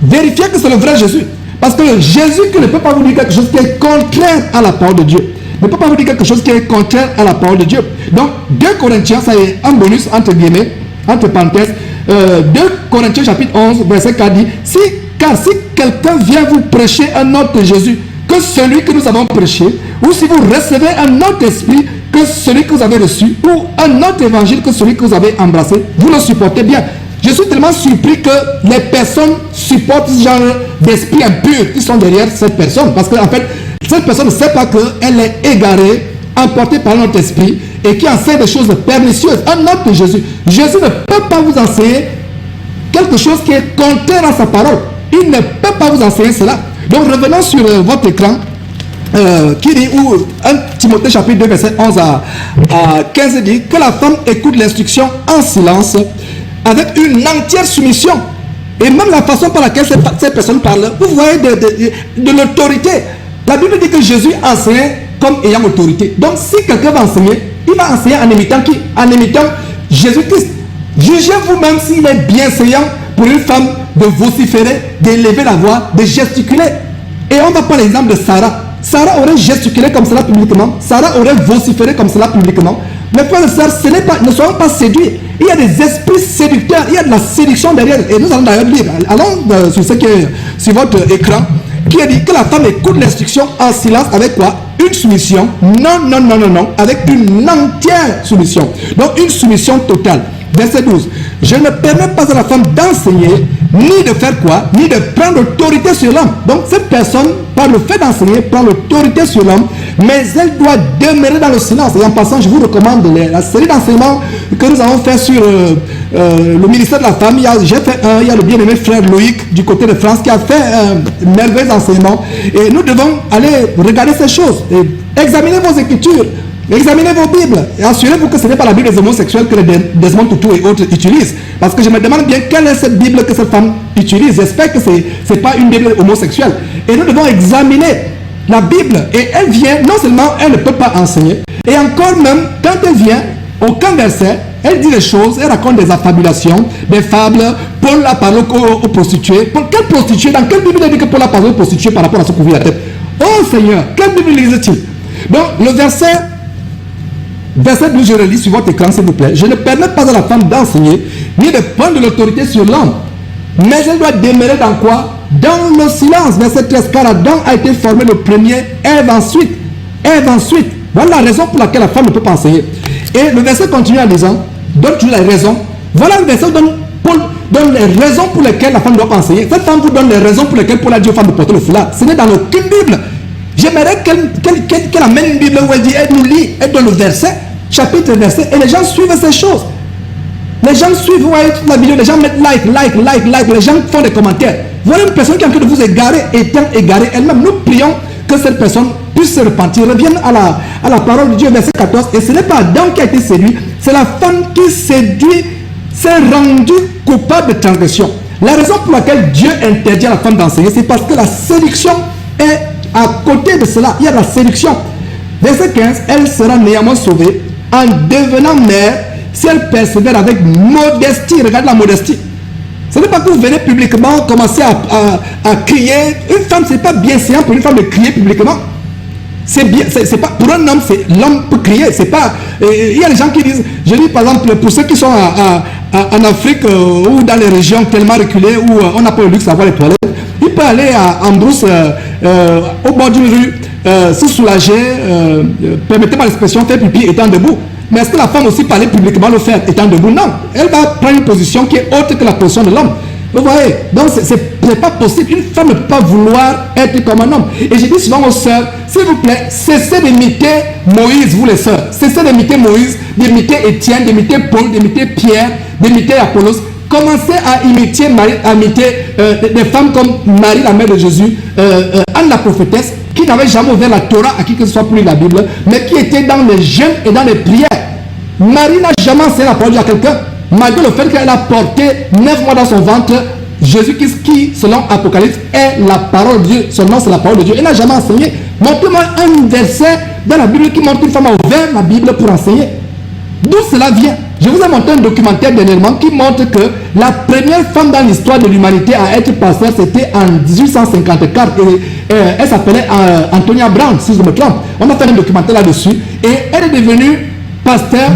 S1: vérifiez que c'est le vrai Jésus, parce que Jésus qui ne peut pas vous dire quelque chose qui est contraire à la parole de Dieu, ne peut pas vous dire quelque chose qui est contraire à la parole de Dieu. Donc 2 Corinthiens, ça est un bonus entre guillemets, entre parenthèses, 2 Corinthiens chapitre 11 verset 4 dit, car si quelqu'un vient vous prêcher un autre Jésus que celui que nous avons prêché, ou si vous recevez un autre esprit que celui que vous avez reçu, ou un autre évangile que celui que vous avez embrassé, vous le supportez bien. Je suis tellement surpris que les personnes supportent ce genre d'esprit impur qui sont derrière cette personne, parce qu'en fait, cette personne ne sait pas qu'elle est égarée, emportée par notre esprit, et qui enseigne des choses pernicieuses. Un autre Jésus. Jésus ne peut pas vous enseigner quelque chose qui est contraire à sa parole. Il ne peut pas vous enseigner cela. Donc revenons sur votre écran, qui dit, où 1 Timothée chapitre 2 verset 11 à 15 dit que la femme écoute l'instruction en silence avec une entière soumission. Et même la façon par laquelle cette personne parle, vous voyez de l'autorité. La Bible dit que Jésus enseignait comme ayant autorité. Donc si quelqu'un va enseigner, il va enseigner en imitant qui? En imitant Jésus-Christ. Jugez vous-même s'il est bienséant pour une femme de vociférer, d'élever la voix, de gesticuler. Et on va prendre l'exemple de Sarah. Sarah aurait gesticulé comme cela publiquement. Sarah aurait vociféré comme cela publiquement. Mais frères et sœurs, ne soyons pas séduits. Il y a des esprits séducteurs, il y a de la séduction derrière. Et nous allons d'ailleurs lire. Allons sur ce qui est sur votre écran, qui a dit que la femme écoute l'instruction en silence avec quoi? Une soumission. Non, avec une entière soumission. Donc une soumission totale. Verset 12. Je ne permets pas à la femme d'enseigner, ni de faire quoi? Ni de prendre l'autorité sur l'homme. Donc cette personne, par le fait d'enseigner, prend l'autorité sur l'homme, mais elle doit demeurer dans le silence. Et en passant, je vous recommande la série d'enseignements que nous avons fait sur le ministère de la femme. J'ai fait il y a le bien-aimé frère Loïc du côté de France qui a fait un merveilleux enseignement. Et nous devons aller regarder ces choses. Et examiner vos écritures. Examinez vos Bibles et assurez-vous que ce n'est pas la Bible des homosexuels que les Desmond Tutu et autres utilisent. Parce que je me demande bien quelle est cette Bible que cette femme utilise. J'espère que ce n'est pas une Bible homosexuelle. Et nous devons examiner la Bible. Et elle vient, non seulement elle ne peut pas enseigner, et encore même, quand elle vient, aucun verset, elle dit des choses, elle raconte des affabulations, des fables. Paul a parlé aux prostituées. Quelle prostituée? Dans quelle Bible il dit que Paul a parlé aux prostituées par rapport à se couvrir la tête? Oh Seigneur, quelle Bible lisait-il? Donc le verset 12, je relis sur votre écran s'il vous plaît. Je ne permets pas à la femme d'enseigner, ni de prendre de l'autorité sur l'homme. Mais elle doit demeurer dans quoi? Dans le silence. Verset 13. Car Adam a été formé le premier, Ève ensuite. Ève ensuite. Voilà la raison pour laquelle la femme ne peut pas enseigner. Et le verset continue en disant, donne toujours les raisons. Voilà le verset donne les raisons pour lesquelles la femme ne doit pas enseigner. Cette femme vous donne les raisons pour lesquelles Paul a dit aux femmes de porter le foulard. Ce n'est dans aucune Bible. J'aimerais qu'elle amène une Bible où elle dit, elle nous lit, elle donne le verset, chapitre et verset, et les gens suivent ces choses. Les gens suivent, vous voyez toute la vidéo, les gens mettent like, les gens font des commentaires. Voilà une personne qui est en train de vous égarer, étant égarée elle-même. Nous prions que cette personne puisse se repentir, revienne à la parole de Dieu, verset 14. Et ce n'est pas Adam qui a été séduit, c'est la femme qui séduit, s'est rendue coupable de transgression. La raison pour laquelle Dieu interdit à la femme d'enseigner, c'est parce que la séduction est à côté de cela. Il y a la séduction. Verset 15, elle sera néanmoins sauvée en devenant mère si elle persévère avec modestie. Regarde la modestie. Ce n'est pas que vous venez publiquement commencer à crier. Une femme, ce n'est pas bien séant pour une femme de crier publiquement. C'est bien, c'est pas pour un homme, l'homme peut crier. C'est pas. Il y a des gens qui disent, je dis par exemple pour ceux qui sont en Afrique ou dans les régions tellement reculées où on n'a pas le luxe d'avoir les toilettes, il peut aller en brousse au bord d'une rue, se soulager, permettez-moi l'expression, faire pipi étant debout. Mais est-ce que la femme aussi parlait publiquement le faire, étant debout? Non. Elle va prendre une position qui est autre que la position de l'homme. Vous voyez? Donc, ce n'est pas possible. Une femme ne peut pas vouloir être comme un homme. Et je dis souvent aux sœurs, s'il vous plaît, cessez d'imiter Moïse, vous les sœurs. Cessez d'imiter Moïse, d'imiter Étienne, d'imiter Paul, d'imiter Pierre, d'imiter Apollos. Commencez à imiter des femmes comme Marie, la mère de Jésus, Anne la prophétesse, qui n'avait jamais ouvert la Torah à qui que ce soit pour lire la Bible, mais qui était dans les jeûnes et dans les prières. Marie n'a jamais enseigné la parole de Dieu à quelqu'un, malgré le fait qu'elle a porté 9 mois dans son ventre Jésus-Christ, qui, selon Apocalypse, est la parole de Dieu. Son nom, c'est la parole de Dieu. Elle n'a jamais enseigné. Montrez-moi un verset dans la Bible qui montre qu'une femme a ouvert la Bible pour enseigner. D'où cela vient? Je vous ai montré un documentaire dernièrement qui montre que la première femme dans l'histoire de l'humanité à être pasteur, c'était en 1854. Et elle s'appelait Antonia Brown, si je me trompe. On a fait un documentaire là-dessus. Et elle est devenue pasteur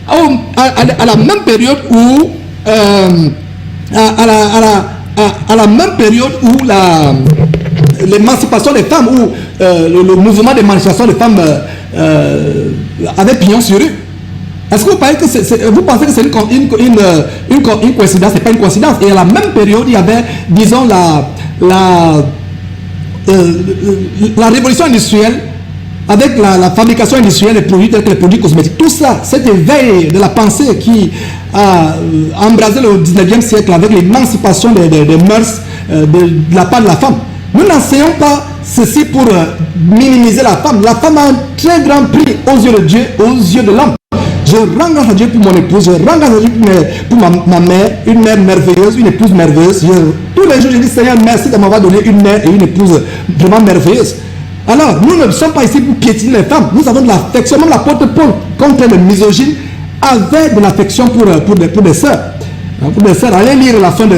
S1: à la même période où... à la même période où l'émancipation des femmes, où le mouvement d'émancipation des femmes avait pignon sur rue. Est-ce que vous pensez que c'est une coïncidence? Ce n'est pas une coïncidence. Et à la même période, il y avait, disons, la révolution industrielle, avec la fabrication industrielle des produits tels que les produits cosmétiques. Tout ça, cet éveil de la pensée qui a embrasé le 19e siècle avec l'émancipation des mœurs de la part de la femme. Nous n'enseignons pas ceci pour minimiser la femme. La femme a un très grand prix aux yeux de Dieu, aux yeux de l'homme. Je rends grâce à Dieu pour mon épouse, je rends grâce à Dieu pour ma mère, une mère merveilleuse, une épouse merveilleuse. Tous les jours, je dis Seigneur, merci de m'avoir donné une mère et une épouse vraiment merveilleuse. Alors, nous ne sommes pas ici pour piétiner les femmes. Nous avons de l'affection. Même l'apôtre Paul, contre le misogyne, avait de l'affection pour des sœurs. Pour des sœurs. Allez lire la fin de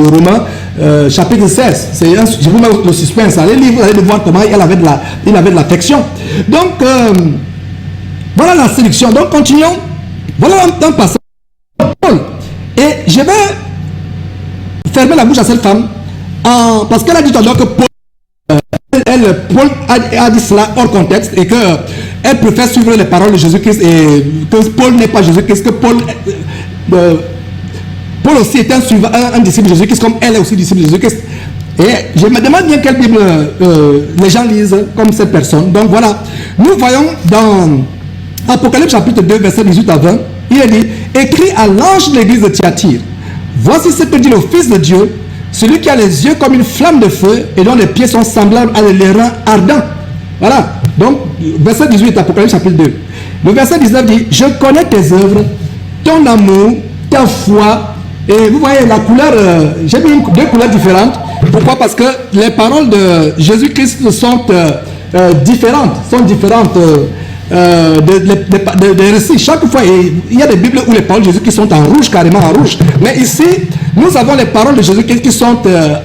S1: Romains, chapitre 16. Je vous mets le suspense. Allez lire, vous allez voir comment il avait de l'affection. Donc, voilà la sélection. Donc, continuons. Voilà un passage. Paul. Et je vais fermer la bouche à cette femme parce qu'elle a dit tout à l'heure que Paul a dit cela hors contexte et qu'elle préfère suivre les paroles de Jésus-Christ et que Paul n'est pas Jésus-Christ, que Paul aussi est un disciple de Jésus-Christ comme elle est aussi disciple de Jésus-Christ. Et je me demande bien quelle Bible les gens lisent comme cette personne. Donc voilà, nous voyons dans Apocalypse chapitre 2 verset 18 à 20, il est dit, écrit à l'ange de l'église de Thyatire, voici ce que dit le Fils de Dieu, celui qui a les yeux comme une flamme de feu et dont les pieds sont semblables à des reins ardents. Voilà. Donc, verset 18, Apocalypse chapitre 2. Le verset 19 dit, je connais tes œuvres, ton amour, ta foi. Et vous voyez la couleur, j'ai mis deux couleurs différentes. Pourquoi? Parce que les paroles de Jésus-Christ sont différentes. Des récits. Chaque fois, il y a des Bibles où les paroles de Jésus qui sont en rouge, carrément en rouge. Mais ici, nous avons les paroles de Jésus qui sont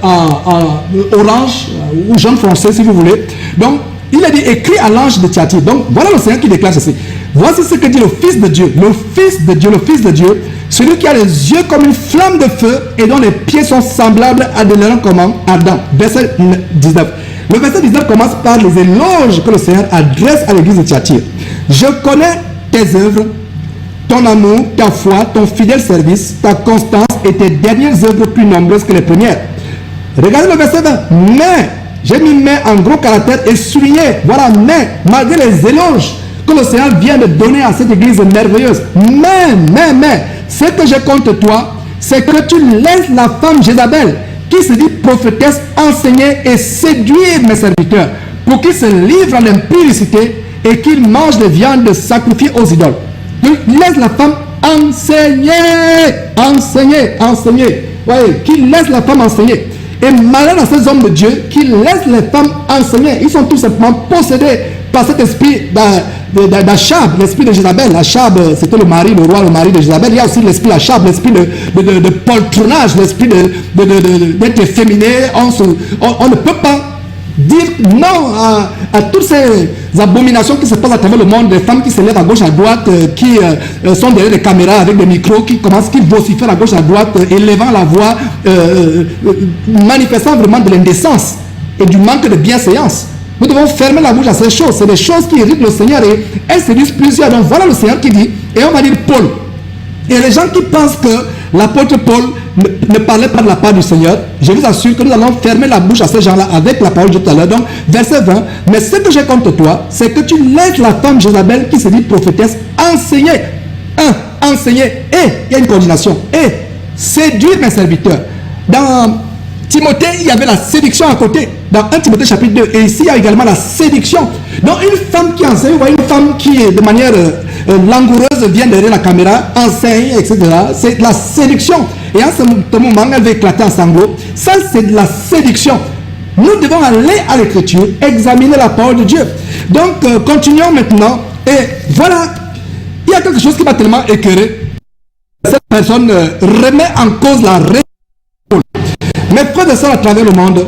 S1: en orange ou jaune foncé, si vous voulez. Donc, il a dit écrit à l'ange de Thyatire. Donc, voilà le Seigneur qui déclare ceci. Voici ce que dit le Fils de Dieu. Le Fils de Dieu, le Fils de Dieu, celui qui a les yeux comme une flamme de feu et dont les pieds sont semblables à des reins comme ardents. Verset 19. Le verset 19 commence par les éloges que le Seigneur adresse à l'église de Thyatire. Je connais tes œuvres, ton amour, ta foi, ton fidèle service, ta constance et tes dernières œuvres plus nombreuses que les premières. Regardez le verset 20. Mais, j'ai mis mais en gros caractère et souligné. Voilà, mais, malgré les éloges que le Seigneur vient de donner à cette église merveilleuse. Mais, ce que j'ai contre toi, c'est que tu laisses la femme Jézabel, qui se dit prophétesse, enseigner et séduire mes serviteurs, pour qu'ils se livrent à l'impudicité et qu'ils mangent des viandes sacrifiées aux idoles. Donc, laisse la femme enseigner. Voyez, qu'il laisse la femme enseigner. Et malheur à ces hommes de Dieu qui laissent les femmes enseigner. Ils sont tout simplement possédés par cet esprit d'Achab, l'esprit de Jézabel. Achab, c'était le mari de Jézabel. Il y a aussi l'esprit d'Achab, l'esprit de poltronnage, l'esprit d'être efféminé. On ne peut pas dire non à toutes ces abominations qui se passent à travers le monde, des femmes qui se lèvent à gauche à droite, qui sont derrière les caméras avec des micros, qui vocifèrent à gauche à droite, élevant la voix, manifestant vraiment de l'indécence et du manque de bienséance. Nous devons fermer la bouche à ces choses. C'est des choses qui irritent le Seigneur et elles séduisent plusieurs. Donc voilà le Seigneur qui dit, et on va dire Paul. Et les gens qui pensent que l'apôtre Paul ne parlait pas de la part du Seigneur, je vous assure que nous allons fermer la bouche à ces gens-là avec la parole de tout à l'heure. Donc, verset 20, mais ce que j'ai contre toi, c'est que tu laisses la femme Jézabel qui se dit prophétesse enseigner. Enseigner. Et, il y a une coordination. Et, séduire mes serviteurs. Dans Timothée, il y avait la séduction à côté. Dans 1 Timothée chapitre 2. Et ici, il y a également la séduction. Donc, une femme qui enseigne, vous voyez une femme qui, de manière langoureuse, vient derrière la caméra, enseigne, etc. C'est de la séduction. Et en ce moment, elle va éclater en sanglots. Ça, c'est de la séduction. Nous devons aller à l'écriture, examiner la parole de Dieu. Donc, continuons maintenant. Et voilà, il y a quelque chose qui m'a tellement écœuré. Cette personne remet en cause la réalité. Mes frères et sœurs à travers le monde,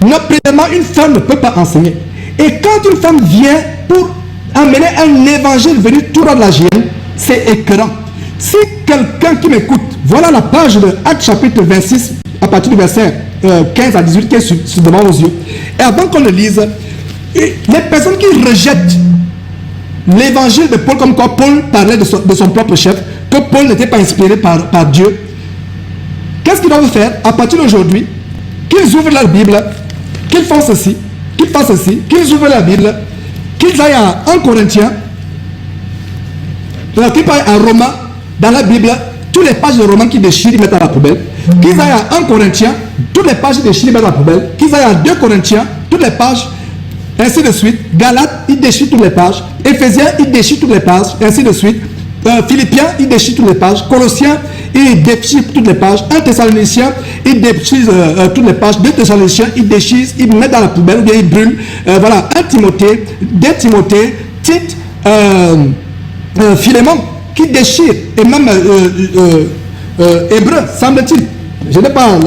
S1: premièrement, une femme ne peut pas enseigner. Et quand une femme vient pour amener un évangile venu tout droit de la Géhenne, c'est écœurant. Si quelqu'un qui m'écoute, voilà la page de Actes chapitre 26, à partir du verset 15 à 18 qui est devant vos yeux. Et avant qu'on le lise, les personnes qui rejettent l'évangile de Paul, comme quoi Paul parlait de son propre chef, que Paul n'était pas inspiré par Dieu, qu'est-ce qu'ils doivent faire à partir d'aujourd'hui? Qu'ils ouvrent leur Bible, qu'ils font ceci, qu'ils fassent ceci, qu'ils ouvrent leur Bible, qu'ils aillent à 1 Corinthiens, qu'ils aillent à Romains, dans la Bible, toutes les pages de Romains qui déchirent, ils mettent à la poubelle. Qu'ils aillent à 1 Corinthiens, toutes les pages déchirent, ils mettent à la poubelle. Qu'ils aillent à 2 Corinthiens, toutes les pages, ainsi de suite. Galates, ils déchirent toutes les pages. Éphésiens, ils déchirent toutes les pages, ainsi de suite. Philippiens, ils déchirent toutes les pages. Colossiens, ils déchirent toutes les pages. 1 Thessaloniciens, ils déchirent toutes les pages. 2 Thessaloniciens, ils déchirent, ils mettent dans la poubelle, ou bien ils brûlent. Voilà, 1 Timothée, 2 Timothée, Tite, Philémon, qui déchire, et même Hébreu, semble-t-il. Je n'ai pas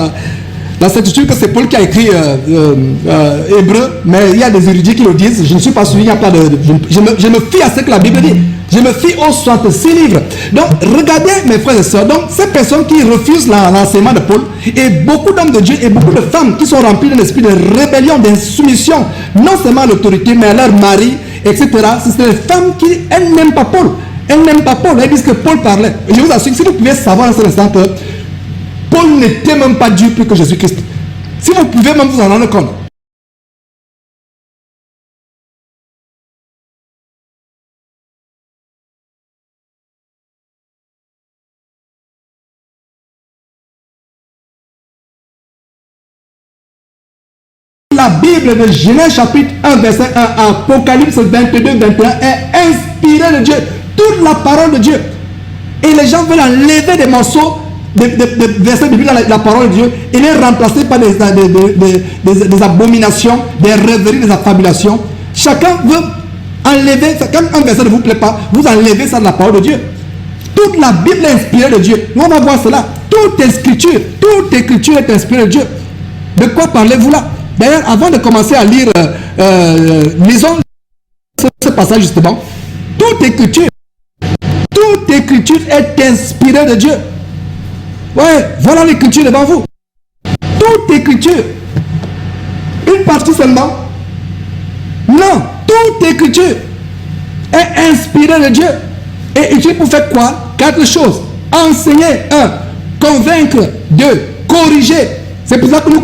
S1: la certitude que c'est Paul qui a écrit Hébreu, mais il y a des érudits qui le disent. Je ne suis pas sûr, il n'y a pas de. Je me fie à ce que la Bible dit. Je me fie aux 66 livres. Donc, regardez, mes frères et sœurs, donc ces personnes qui refusent l'enseignement de Paul, et beaucoup d'hommes de Dieu et beaucoup de femmes qui sont remplis d'un esprit de rébellion, d'insoumission, non seulement à l'autorité, mais à leur mari, etc. C'est des femmes qui, elles n'aiment pas Paul. Elles n'aiment pas Paul. Elles disent que Paul parlait. Je vous assure, si vous pouvez savoir en cet instant que Paul n'était même pas Dieu plus que Jésus-Christ. Si vous pouvez même vous en rendre compte. La Bible de Genèse chapitre 1 verset 1 Apocalypse 22 21 est inspirée de Dieu. Toute la parole de Dieu. Et les gens veulent enlever des morceaux de versets bibliques dans la parole de Dieu et les remplacer par des abominations, des rêveries, des affabulations. Chacun veut enlever, quand un verset ne vous plaît pas, vous enlevez ça de la parole de Dieu. Toute la Bible est inspirée de Dieu. Nous on va voir cela. Toute écriture est inspirée de Dieu. De quoi parlez-vous là? D'ailleurs, avant de commencer à lire, lisons ce passage justement. Toute écriture est inspirée de Dieu. Ouais, voilà l'écriture devant vous. Toute écriture. Une partie seulement. Non, toute écriture est inspirée de Dieu. Et utile pour faire quoi? 4 choses. Enseigner, 1. Convaincre, 2. Corriger. C'est pour ça que nous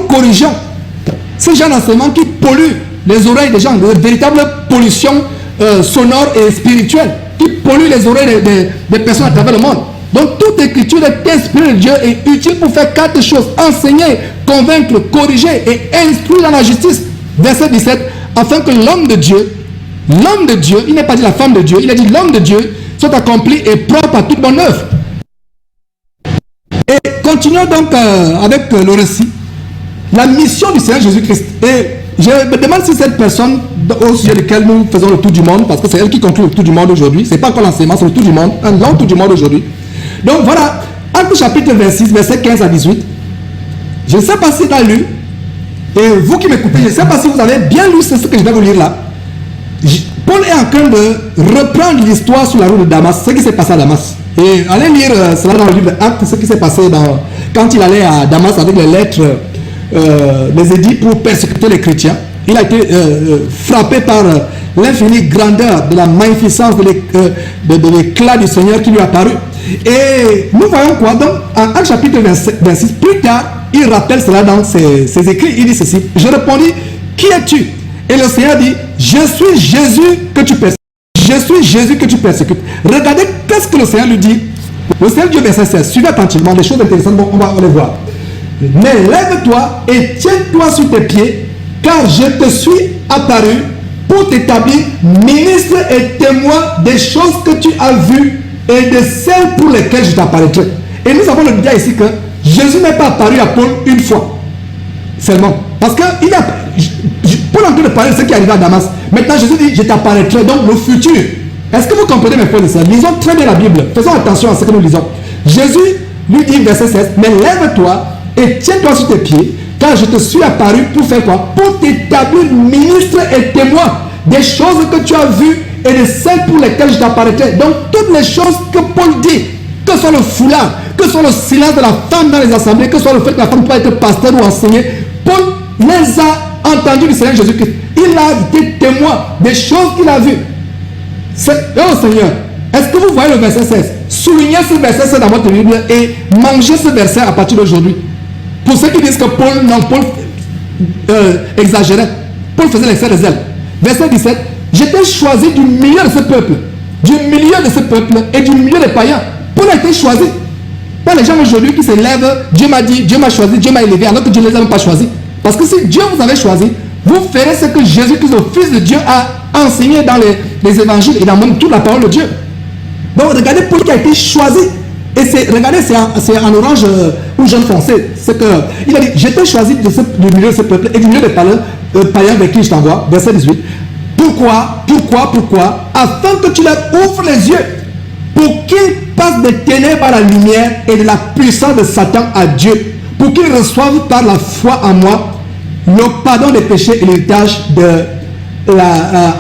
S1: corrigeons ces gens d'enseignement qui polluent les oreilles des gens, de véritable pollution sonore et spirituelle, qui pollue les oreilles des personnes à travers le monde. Donc toute écriture est inspirée de Dieu et utile pour faire 4 choses. Enseigner, convaincre, corriger et instruire dans la justice. Verset 17, afin que l'homme de Dieu, il n'a pas dit la femme de Dieu, il a dit l'homme de Dieu, soit accompli et propre à toute bonne œuvre. Et continuons donc avec le récit. La mission du Seigneur Jésus-Christ. Et je me demande si cette personne au sujet de laquelle nous faisons le tour du monde, parce que c'est elle qui conclut le tour du monde aujourd'hui, c'est pas encore l'enseignement, c'est le tour du monde, un long tour du monde aujourd'hui. Donc voilà, Actes chapitre 26, verset 15 à 18. Je ne sais pas si tu as lu, et vous qui m'écoutez, je ne sais pas si vous avez bien lu ce que je vais vous lire là. Paul est en train de reprendre l'histoire sur la route de Damas, ce qui s'est passé à Damas. Et allez lire cela dans le livre d'Actes, ce qui s'est passé quand il allait à Damas avec les lettres, les édits pour persécuter les chrétiens. Il a été frappé par l'infinie grandeur de la magnificence de l'éclat du Seigneur qui lui a paru. Et nous voyons quoi? Donc, en Actes chapitre 26, plus tard, il rappelle cela dans ses écrits. Il dit ceci: je répondis, qui es-tu? Et le Seigneur dit, je suis Jésus que tu persécutes. Je suis Jésus que tu persécutes. Regardez qu'est-ce que le Seigneur lui dit. Le Seigneur dit au verset 16, suivez attentivement, les choses intéressantes, bon, on va les voir. Mais lève-toi et tiens-toi sur tes pieds, car je te suis apparu pour t'établir ministre et témoin des choses que tu as vues et de celles pour lesquelles je t'apparaîtrai. Et nous avons le dire ici que Jésus n'est pas apparu à Paul une fois seulement. Parce que Paul est en train de parler de ce qui est arrivé à Damas. Maintenant Jésus dit, je t'apparaîtrai, donc le futur. Est-ce que vous comprenez mes frères et sœurs? Lisons très bien la Bible. Faisons attention à ce que nous lisons. Jésus lui dit, verset 16, mais lève-toi et tiens-toi sur tes pieds, car je te suis apparu pour faire quoi? Pour t'établir ministre et témoin des choses que tu as vues et de celles pour lesquelles je t'apparaîtrai. Donc toutes les choses que Paul dit, que ce soit le foulard, que ce soit le silence de la femme dans les assemblées, que ce soit le fait que la femme peut être pasteur ou enseigner, Paul les a entendus du Seigneur Jésus-Christ. Il a été témoin des choses qu'il a vues. Oh Seigneur, est-ce que vous voyez le verset 16? Soulignez ce verset 16 dans votre Bible et mangez ce verset à partir d'aujourd'hui. Pour ceux qui disent que Paul exagérait, Paul faisait l'excès de zèle. Verset 17, j'étais choisi du milieu de ce peuple, et du milieu des païens. Paul a été choisi. Pas les gens aujourd'hui qui se lèvent, Dieu m'a dit, Dieu m'a choisi, Dieu m'a élevé, alors que Dieu ne les a même pas choisis. Parce que si Dieu vous avait choisi, vous ferez ce que Jésus-Christ, le Fils de Dieu, a enseigné dans les évangiles et dans même toute la parole de Dieu. Donc regardez Paul qui a été choisi. Et regardez, c'est en orange ou jaune foncé. Il a dit, j'étais choisi du milieu de ce peuple et du milieu des païens avec qui je t'envoie. Verset 18. Pourquoi? Afin que tu leur ouvres les yeux, pour qu'ils passent des ténèbres à la lumière et de la puissance de Satan à Dieu, pour qu'ils reçoivent par la foi en moi le pardon des péchés et l'héritage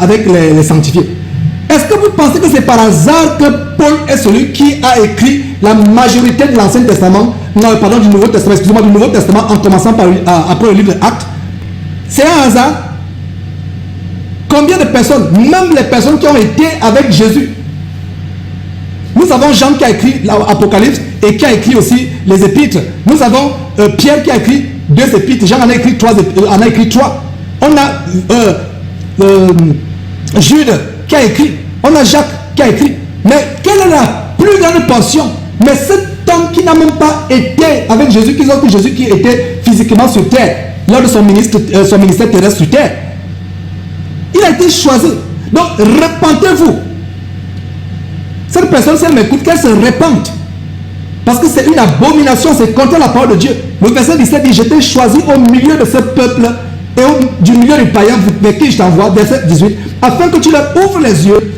S1: avec les sanctifiés. Est-ce que vous pensez que c'est par hasard que Paul est celui qui a écrit la majorité de l'Ancien Testament, non, pardon, du Nouveau Testament, excusez-moi, du Nouveau Testament, en commençant après le livre d'Actes? C'est un hasard? Combien de personnes, même les personnes qui ont été avec Jésus? Nous avons Jean qui a écrit l'Apocalypse et qui a écrit aussi les épîtres. Nous avons Pierre qui a écrit 2 épîtres. Jean en a écrit 3. On a Jude qui a écrit. On a Jacques qui a écrit. Mais quelle est la plus grande portion? Mais cet homme qui n'a même pas été avec Jésus, Jésus qui était physiquement sur terre, lors de son ministère terrestre sur terre, il a été choisi. Donc, repentez-vous. Cette personne, si elle m'écoute, qu'elle se répande. Parce que c'est une abomination, c'est contre la parole de Dieu. Le verset 17 dit, j'étais choisi au milieu de ce peuple et du milieu des païens vers qui je t'envoie. Verset 18, afin que tu leur ouvres les yeux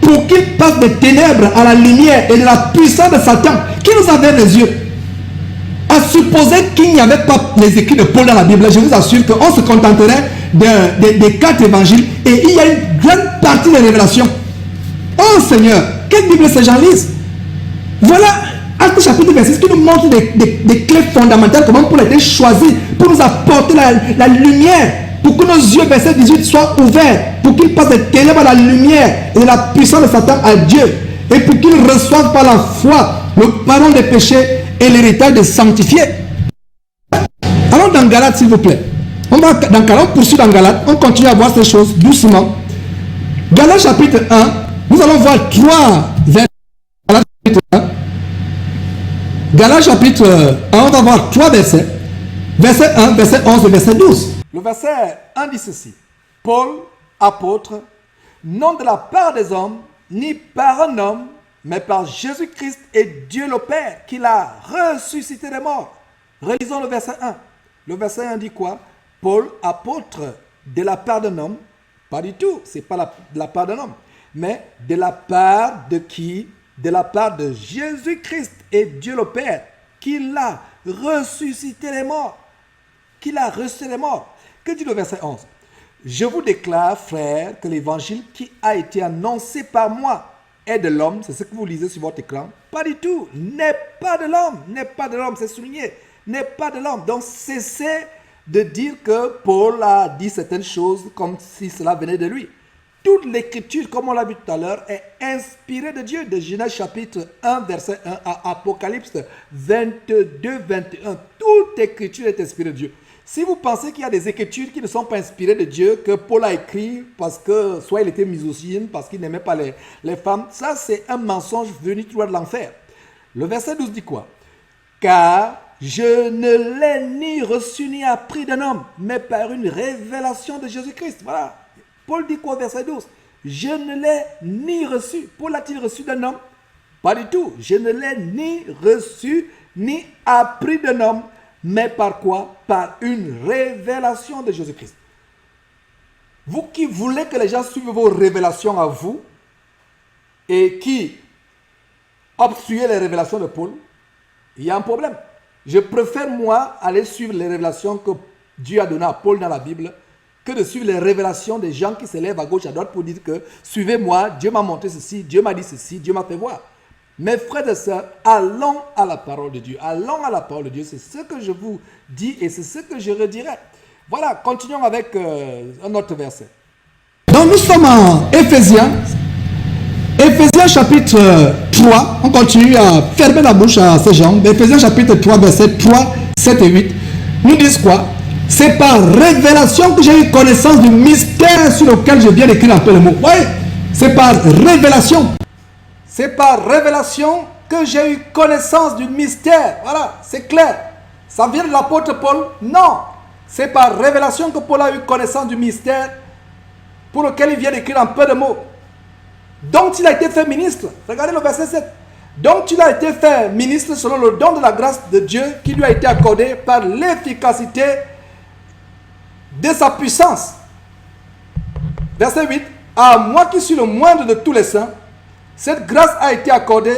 S1: pour qu'ils passent des ténèbres à la lumière et de la puissance de Satan. Qui nous avait les yeux? À supposer qu'il n'y avait pas les écrits de Paul dans la Bible, je vous assure qu'on se contenterait des 4 évangiles et il y a une grande partie des révélations. Oh Seigneur, quelle Bible ces gens lisent? Voilà Actes chapitre 26 qui nous montre des clés fondamentales, comment Paul a été choisi pour nous apporter la lumière, pour que nos yeux, verset 18, soient ouverts, pour qu'ils passent des ténèbres à la lumière et de la puissance de Satan à Dieu, et pour qu'ils reçoivent par la foi le pardon des péchés et l'héritage des sanctifiés. Allons dans Galates, s'il vous plaît. On va dans Galates, on poursuit dans Galates, on continue à voir ces choses doucement. Galates chapitre 1, nous allons voir 3 versets. Galates chapitre 1. Galates chapitre 1, on va voir 3 versets. Verset 1, verset 11 et verset 12. Le verset 1 dit ceci. Paul, apôtre, non de la part des hommes, ni par un homme, mais par Jésus-Christ et Dieu le Père, qui l'a ressuscité des morts. Relisons le verset 1. Le verset 1 dit quoi? Paul, apôtre, de la part d'un homme, pas du tout, c'est pas de la part d'un homme, mais de la part de qui? De la part de Jésus-Christ et Dieu le Père, qui l'a ressuscité les morts. Qui l'a ressuscité les morts. Que dit le verset 11? Je vous déclare, frères, que l'évangile qui a été annoncé par moi est de l'homme. C'est ce que vous lisez sur votre écran. Pas du tout. N'est pas de l'homme. N'est pas de l'homme. C'est souligné. N'est pas de l'homme. Donc cessez de dire que Paul a dit certaines choses comme si cela venait de lui. Toute l'écriture, comme on l'a vu tout à l'heure, est inspirée de Dieu, de Genèse chapitre 1, verset 1 à Apocalypse 22, 21. Toute écriture est inspirée de Dieu. Si vous pensez qu'il y a des écritures qui ne sont pas inspirées de Dieu, que Paul a écrit parce que soit il était misogyne, parce qu'il n'aimait pas les femmes, ça c'est un mensonge venu tout droit de l'enfer. Le verset 12 dit quoi? Car je ne l'ai ni reçu ni appris d'un homme, mais par une révélation de Jésus-Christ. Voilà. Paul dit quoi au verset 12? Je ne l'ai ni reçu. Paul a-t-il reçu d'un homme? Pas du tout. Je ne l'ai ni reçu ni appris d'un homme, mais par quoi? Par une révélation de Jésus-Christ. Vous qui voulez que les gens suivent vos révélations à vous et qui obstruez les révélations de Paul, il y a un problème. Je préfère moi aller suivre les révélations que Dieu a données à Paul dans la Bible que de suivre les révélations des gens qui se lèvent à gauche, à droite pour dire que suivez-moi, Dieu m'a montré ceci, Dieu m'a dit ceci, Dieu m'a fait voir. Mes frères et sœurs, allons à la parole de Dieu. Allons à la parole de Dieu. C'est ce que je vous dis et c'est ce que je redirai. Voilà, continuons avec un autre verset.
S7: Donc nous sommes en Éphésiens. Éphésiens chapitre 3. On continue à fermer la bouche à ces gens. Éphésiens chapitre 3, verset 3, 7 et 8. Nous disent quoi? C'est par révélation que j'ai eu connaissance du mystère sur lequel je viens d'écrire un peu le mot. Oui, c'est par révélation.
S1: C'est par révélation que j'ai eu connaissance du mystère. Voilà, c'est clair. Ça vient de l'apôtre Paul? Non. C'est par révélation que Paul a eu connaissance du mystère pour lequel il vient d'écrire un peu de mots. Donc il a été fait ministre. Regardez le verset 7. Donc il a été fait ministre selon le don de la grâce de Dieu qui lui a été accordé par l'efficacité de sa puissance. Verset 8. À moi qui suis le moindre de tous les saints, cette grâce a été accordée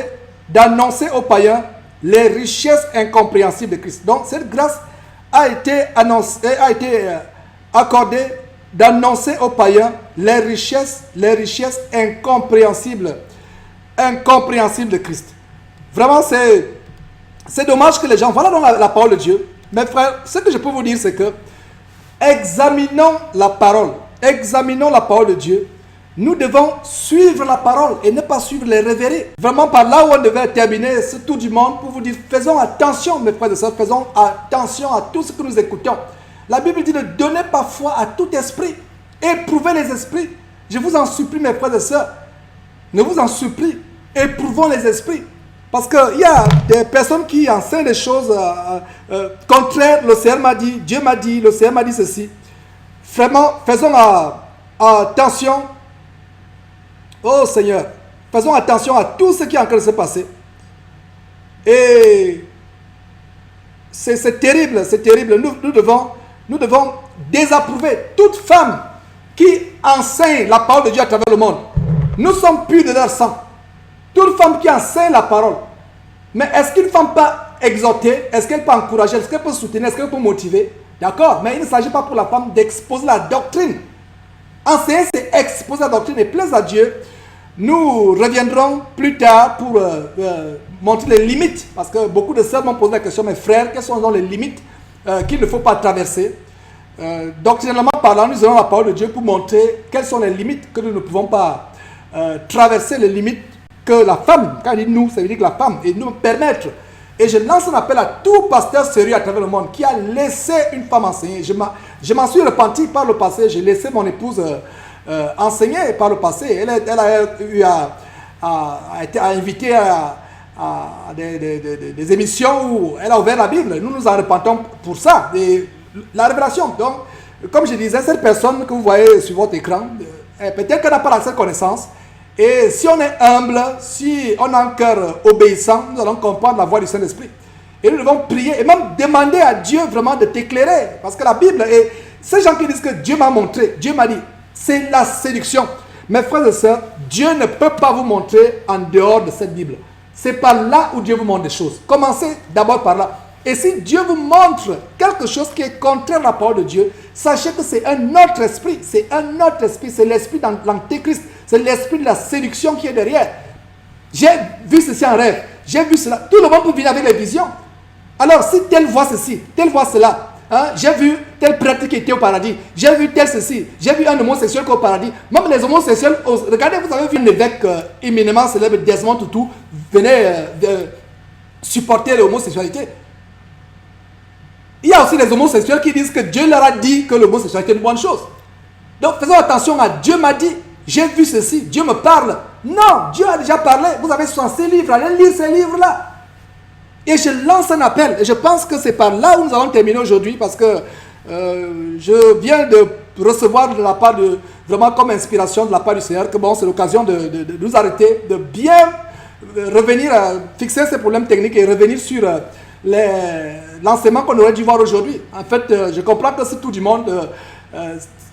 S1: d'annoncer aux païens les richesses incompréhensibles de Christ. Donc cette grâce a été accordée d'annoncer aux païens les richesses incompréhensibles de Christ. Vraiment, c'est dommage que les gens... Voilà donc la parole de Dieu. Mes frères, ce que je peux vous dire, c'est que examinons la parole de Dieu. Nous devons suivre la parole et ne pas suivre les révérés. Vraiment, par là où on devait terminer ce tour du monde pour vous dire, faisons attention, mes frères et sœurs, faisons attention à tout ce que nous écoutons. La Bible dit de donner parfois à tout esprit, éprouvez les esprits. Je vous en supplie, mes frères et sœurs, ne vous en supplie, éprouvons les esprits. Parce qu'il y a des personnes qui enseignent des choses contraires. Le Seigneur m'a dit, Dieu m'a dit, le Seigneur m'a dit ceci. Vraiment, faisons attention. Oh Seigneur, faisons attention à tout ce qui est en train de se passer. Et c'est terrible, c'est terrible. Nous devons désapprouver toute femme qui enseigne la parole de Dieu à travers le monde. Nous sommes purs de leur sang. Toute femme qui enseigne la parole. Mais est-ce qu'une femme peut exhorter? Est-ce qu'elle peut encourager? Est-ce qu'elle peut soutenir? Est-ce qu'elle peut motiver? D'accord, mais il ne s'agit pas pour la femme d'exposer la doctrine. Enseigner, c'est exposer la doctrine et plaise à Dieu. Nous reviendrons plus tard pour montrer les limites. Parce que beaucoup de sœurs m'ont posé la question, mes frères, quelles sont donc les limites qu'il ne faut pas traverser? Doctrinalement parlant, nous allons la parole de Dieu pour montrer quelles sont les limites que nous ne pouvons pas traverser, les limites que la femme, quand il dit nous, ça veut dire que la femme, et nous permettre. Et je lance un appel à tout pasteur sérieux à travers le monde qui a laissé une femme enseigner. Je m'en suis repenti par le passé. J'ai laissé mon épouse enseigner par le passé. Elle a été invitée à des émissions où elle a ouvert la Bible. Nous nous en repentons pour ça. Et la révélation. Donc, comme je disais, cette personne que vous voyez sur votre écran, peut-être qu'elle n'a pas la seule connaissance. Et si on est humble, si on a un cœur obéissant, nous allons comprendre la voix du Saint-Esprit. Et nous devons prier et même demander à Dieu vraiment de t'éclairer. Parce que la Bible, et ces gens qui disent que Dieu m'a montré, Dieu m'a dit, c'est la séduction. Mes frères et sœurs, Dieu ne peut pas vous montrer en dehors de cette Bible. C'est par là où Dieu vous montre des choses. Commencez d'abord par là. Et si Dieu vous montre quelque chose qui est contraire à la parole de Dieu, sachez que c'est un autre esprit. C'est un autre esprit. C'est l'esprit de l'antéchrist. C'est l'esprit de la séduction qui est derrière. J'ai vu ceci en rêve. J'ai vu cela. Tout le monde peut venir avec les visions. Alors, si tel voit ceci, tel voit cela, Hein, j'ai vu tel prêtre qui était au paradis. J'ai vu tel ceci. J'ai vu un homosexuel qui est au paradis. Même les homosexuels, regardez, vous avez vu un évêque éminemment célèbre, Desmond Tutu, venait supporter l'homosexualité. Il y a aussi les homosexuels qui disent que Dieu leur a dit que l'homosexualité est une bonne chose. Donc faisons attention à Dieu m'a dit, j'ai vu ceci, Dieu me parle. Non, Dieu a déjà parlé. Vous avez 66 livres, allez lire ces livres-là. Et je lance un appel. Et je pense que c'est par là où nous allons terminer aujourd'hui parce que je viens de recevoir de la part de, vraiment comme inspiration de la part du Seigneur, que bon, c'est l'occasion de nous arrêter, de bien revenir, fixer ces problèmes techniques et revenir sur l'enseignement qu'on aurait dû voir aujourd'hui. En fait, je comprends que si tout du monde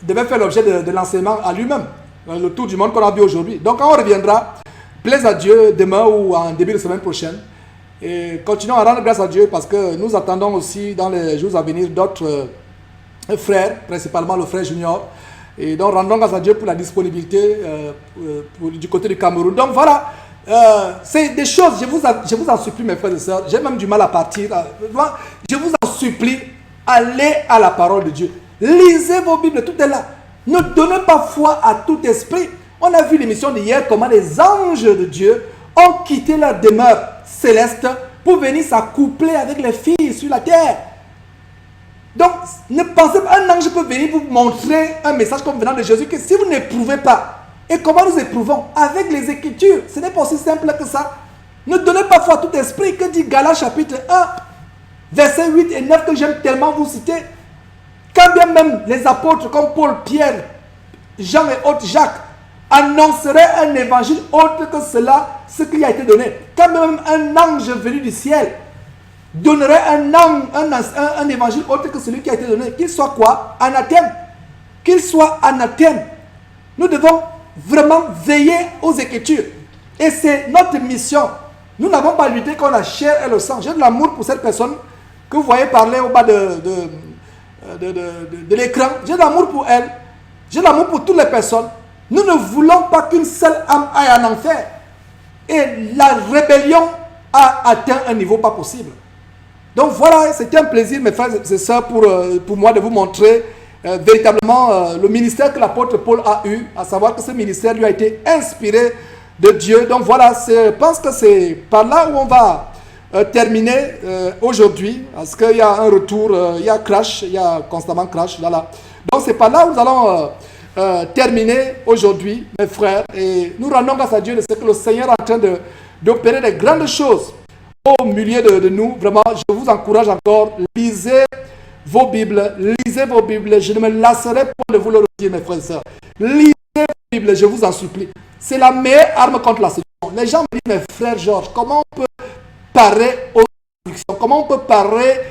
S1: devait faire l'objet de l'enseignement à lui-même, le tour du monde qu'on a vu aujourd'hui. Donc, on reviendra, plaise à Dieu, demain ou en début de semaine prochaine. Et continuons à rendre grâce à Dieu parce que nous attendons aussi dans les jours à venir d'autres frères, principalement le frère Junior. Et donc, rendons grâce à Dieu pour la disponibilité du côté du Cameroun. Donc, voilà. C'est des choses, je vous en supplie mes frères et sœurs, j'ai même du mal à partir, je vous en supplie, allez à la parole de Dieu, lisez vos Bibles, tout est là, ne donnez pas foi à tout esprit. On a vu l'émission d'hier, comment les anges de Dieu ont quitté leur demeure céleste pour venir s'accoupler avec les filles sur la terre. Donc, ne pensez pas, un ange peut venir vous montrer un message comme venant de Jésus, que si vous n'éprouvez pas. Et comment nous éprouvons? Avec les Écritures. Ce n'est pas aussi simple que ça. Ne donnez pas foi à tout esprit. Que dit Galates chapitre 1, versets 8 et 9 que j'aime tellement vous citer. Quand bien même les apôtres comme Paul, Pierre, Jean et autres, Jacques, annonceraient un évangile autre que cela, ce qui a été donné. Quand même un ange venu du ciel donnerait un évangile autre que celui qui a été donné, qu'il soit quoi? Anathème. Qu'il soit anathème. Nous devons vraiment veiller aux Écritures. Et c'est notre mission. Nous n'avons pas lutté contre la chair et le sang. J'ai de l'amour pour cette personne que vous voyez parler au bas de l'écran. J'ai de l'amour pour elle. J'ai de l'amour pour toutes les personnes. Nous ne voulons pas qu'une seule âme aille en enfer. Et la rébellion a atteint un niveau pas possible. Donc voilà, c'était un plaisir, mes frères et sœurs, pour moi de vous montrer véritablement le ministère que l'apôtre Paul a eu, à savoir que ce ministère lui a été inspiré de Dieu. Donc voilà, je pense que c'est par là où on va terminer aujourd'hui, parce qu'il y a un retour, il y a crash, il y a constamment crash, voilà. Donc c'est par là où nous allons terminer aujourd'hui, mes frères, et nous rendons grâce à Dieu de ce que le Seigneur est en train d'opérer des grandes choses au milieu de nous. Vraiment, je vous encourage encore, lisez vos Bibles, je ne me lasserai pas de vous le redire, mes frères et sœurs. Lisez vos Bibles, je vous en supplie. C'est la meilleure arme contre la séduction. Les gens me disent, mes frères Georges, comment on peut parer aux séductions, comment on peut parer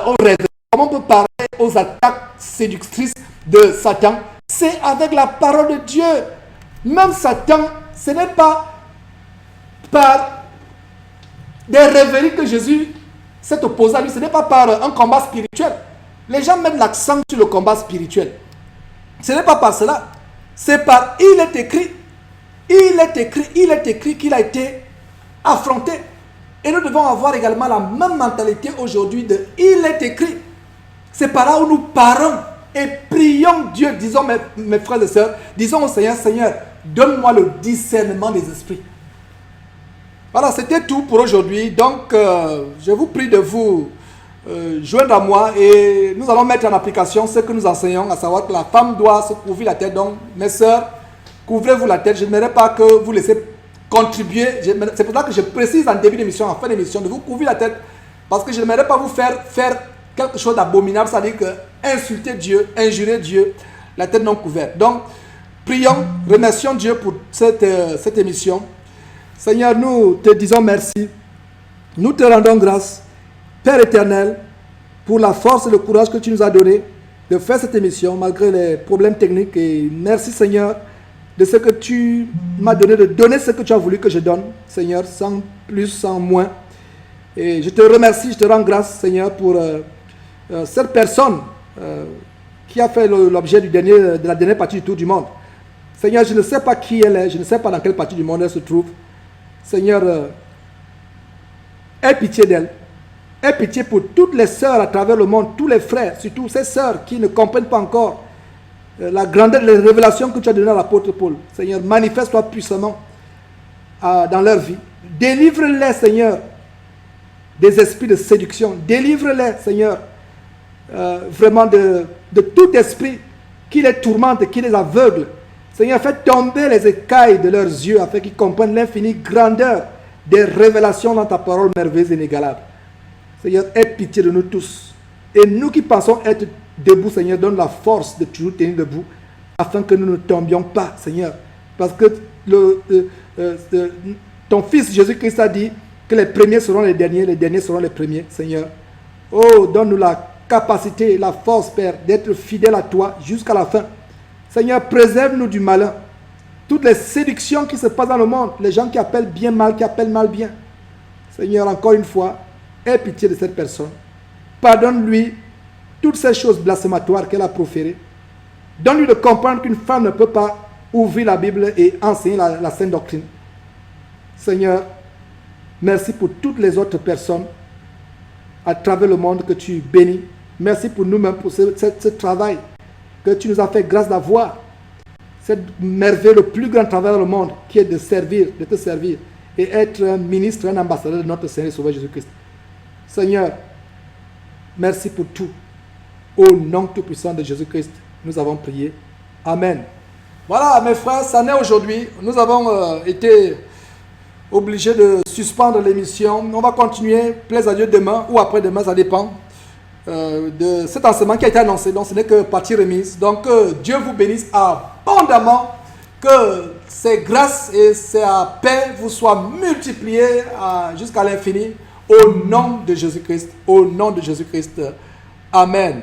S1: aux rêves, comment on peut parer aux attaques séductrices de Satan? C'est avec la parole de Dieu. Même Satan, ce n'est pas par des rêveries que Jésus s'est opposé à lui, ce n'est pas par un combat spirituel. Les gens mettent l'accent sur le combat spirituel. Ce n'est pas par cela. C'est par il est écrit qu'il a été affronté. Et nous devons avoir également la même mentalité aujourd'hui de il est écrit. C'est par là où nous parlons et prions Dieu. Disons mes frères et sœurs, disons au Seigneur, Seigneur, donne-moi le discernement des esprits. Voilà, c'était tout pour aujourd'hui. Donc, je vous prie de vous joindre à moi et nous allons mettre en application ce que nous enseignons, à savoir que la femme doit se couvrir la tête. Donc, mes sœurs, couvrez-vous la tête. Je n'aimerais pas que vous laissez contribuer. C'est pour ça que je précise en début d'émission, en fin d'émission, de vous couvrir la tête. Parce que je n'aimerais pas vous faire quelque chose d'abominable, c'est-à-dire que insulter Dieu, injurer Dieu, la tête non couverte. Donc, prions, remercions Dieu pour cette émission. Seigneur, nous te disons merci. Nous te rendons grâce, Père éternel, pour la force et le courage que tu nous as donné de faire cette émission malgré les problèmes techniques. Et merci, Seigneur, de ce que tu m'as donné, de donner ce que tu as voulu que je donne, Seigneur, sans plus, sans moins. Et je te remercie, je te rends grâce, Seigneur, pour cette personne qui a fait l'objet de la dernière partie du Tour du Monde. Seigneur, je ne sais pas qui elle est, je ne sais pas dans quelle partie du monde elle se trouve. Seigneur, aie pitié d'elle. Aie pitié pour toutes les sœurs à travers le monde, tous les frères, surtout ces sœurs qui ne comprennent pas encore la grandeur des révélations que tu as données à l'apôtre Paul. Seigneur, manifeste-toi puissamment dans leur vie. Délivre-les, Seigneur, des esprits de séduction. Délivre-les, Seigneur, vraiment de tout esprit qui les tourmente, qui les aveugle. Seigneur, fais tomber les écailles de leurs yeux afin qu'ils comprennent l'infinie grandeur des révélations dans ta parole merveilleuse et inégalable. Seigneur, aie pitié de nous tous. Et nous qui pensons être debout, Seigneur, donne la force de toujours tenir debout afin que nous ne tombions pas, Seigneur. Parce que ton Fils Jésus-Christ a dit que les premiers seront les derniers seront les premiers, Seigneur. Oh, donne-nous la capacité, la force, Père, d'être fidèles à toi jusqu'à la fin. Seigneur, préserve-nous du malin. Toutes les séductions qui se passent dans le monde, les gens qui appellent bien mal, qui appellent mal bien. Seigneur, encore une fois, aie pitié de cette personne. Pardonne-lui toutes ces choses blasphématoires qu'elle a proférées. Donne-lui de comprendre qu'une femme ne peut pas ouvrir la Bible et enseigner la sainte doctrine. Seigneur, merci pour toutes les autres personnes à travers le monde que tu bénis. Merci pour nous-mêmes, pour ce travail que tu nous as fait grâce d'avoir. Cette merveille, le plus grand travail dans le monde, qui est de servir, de te servir et être un ministre, un ambassadeur de notre Seigneur et Sauveur Jésus-Christ. Seigneur, merci pour tout. Au nom tout-puissant de Jésus-Christ, nous avons prié. Amen. Voilà, mes frères, ça n'est aujourd'hui. Nous avons été obligés de suspendre l'émission. On va continuer, plaise à Dieu, demain ou après-demain, ça dépend de cet enseignement qui a été annoncé. Donc, ce n'est que partie remise. Donc, que Dieu vous bénisse abondamment. Que ses grâces et sa paix vous soient multipliées jusqu'à l'infini. Au nom de Jésus-Christ. Au nom de Jésus-Christ. Amen.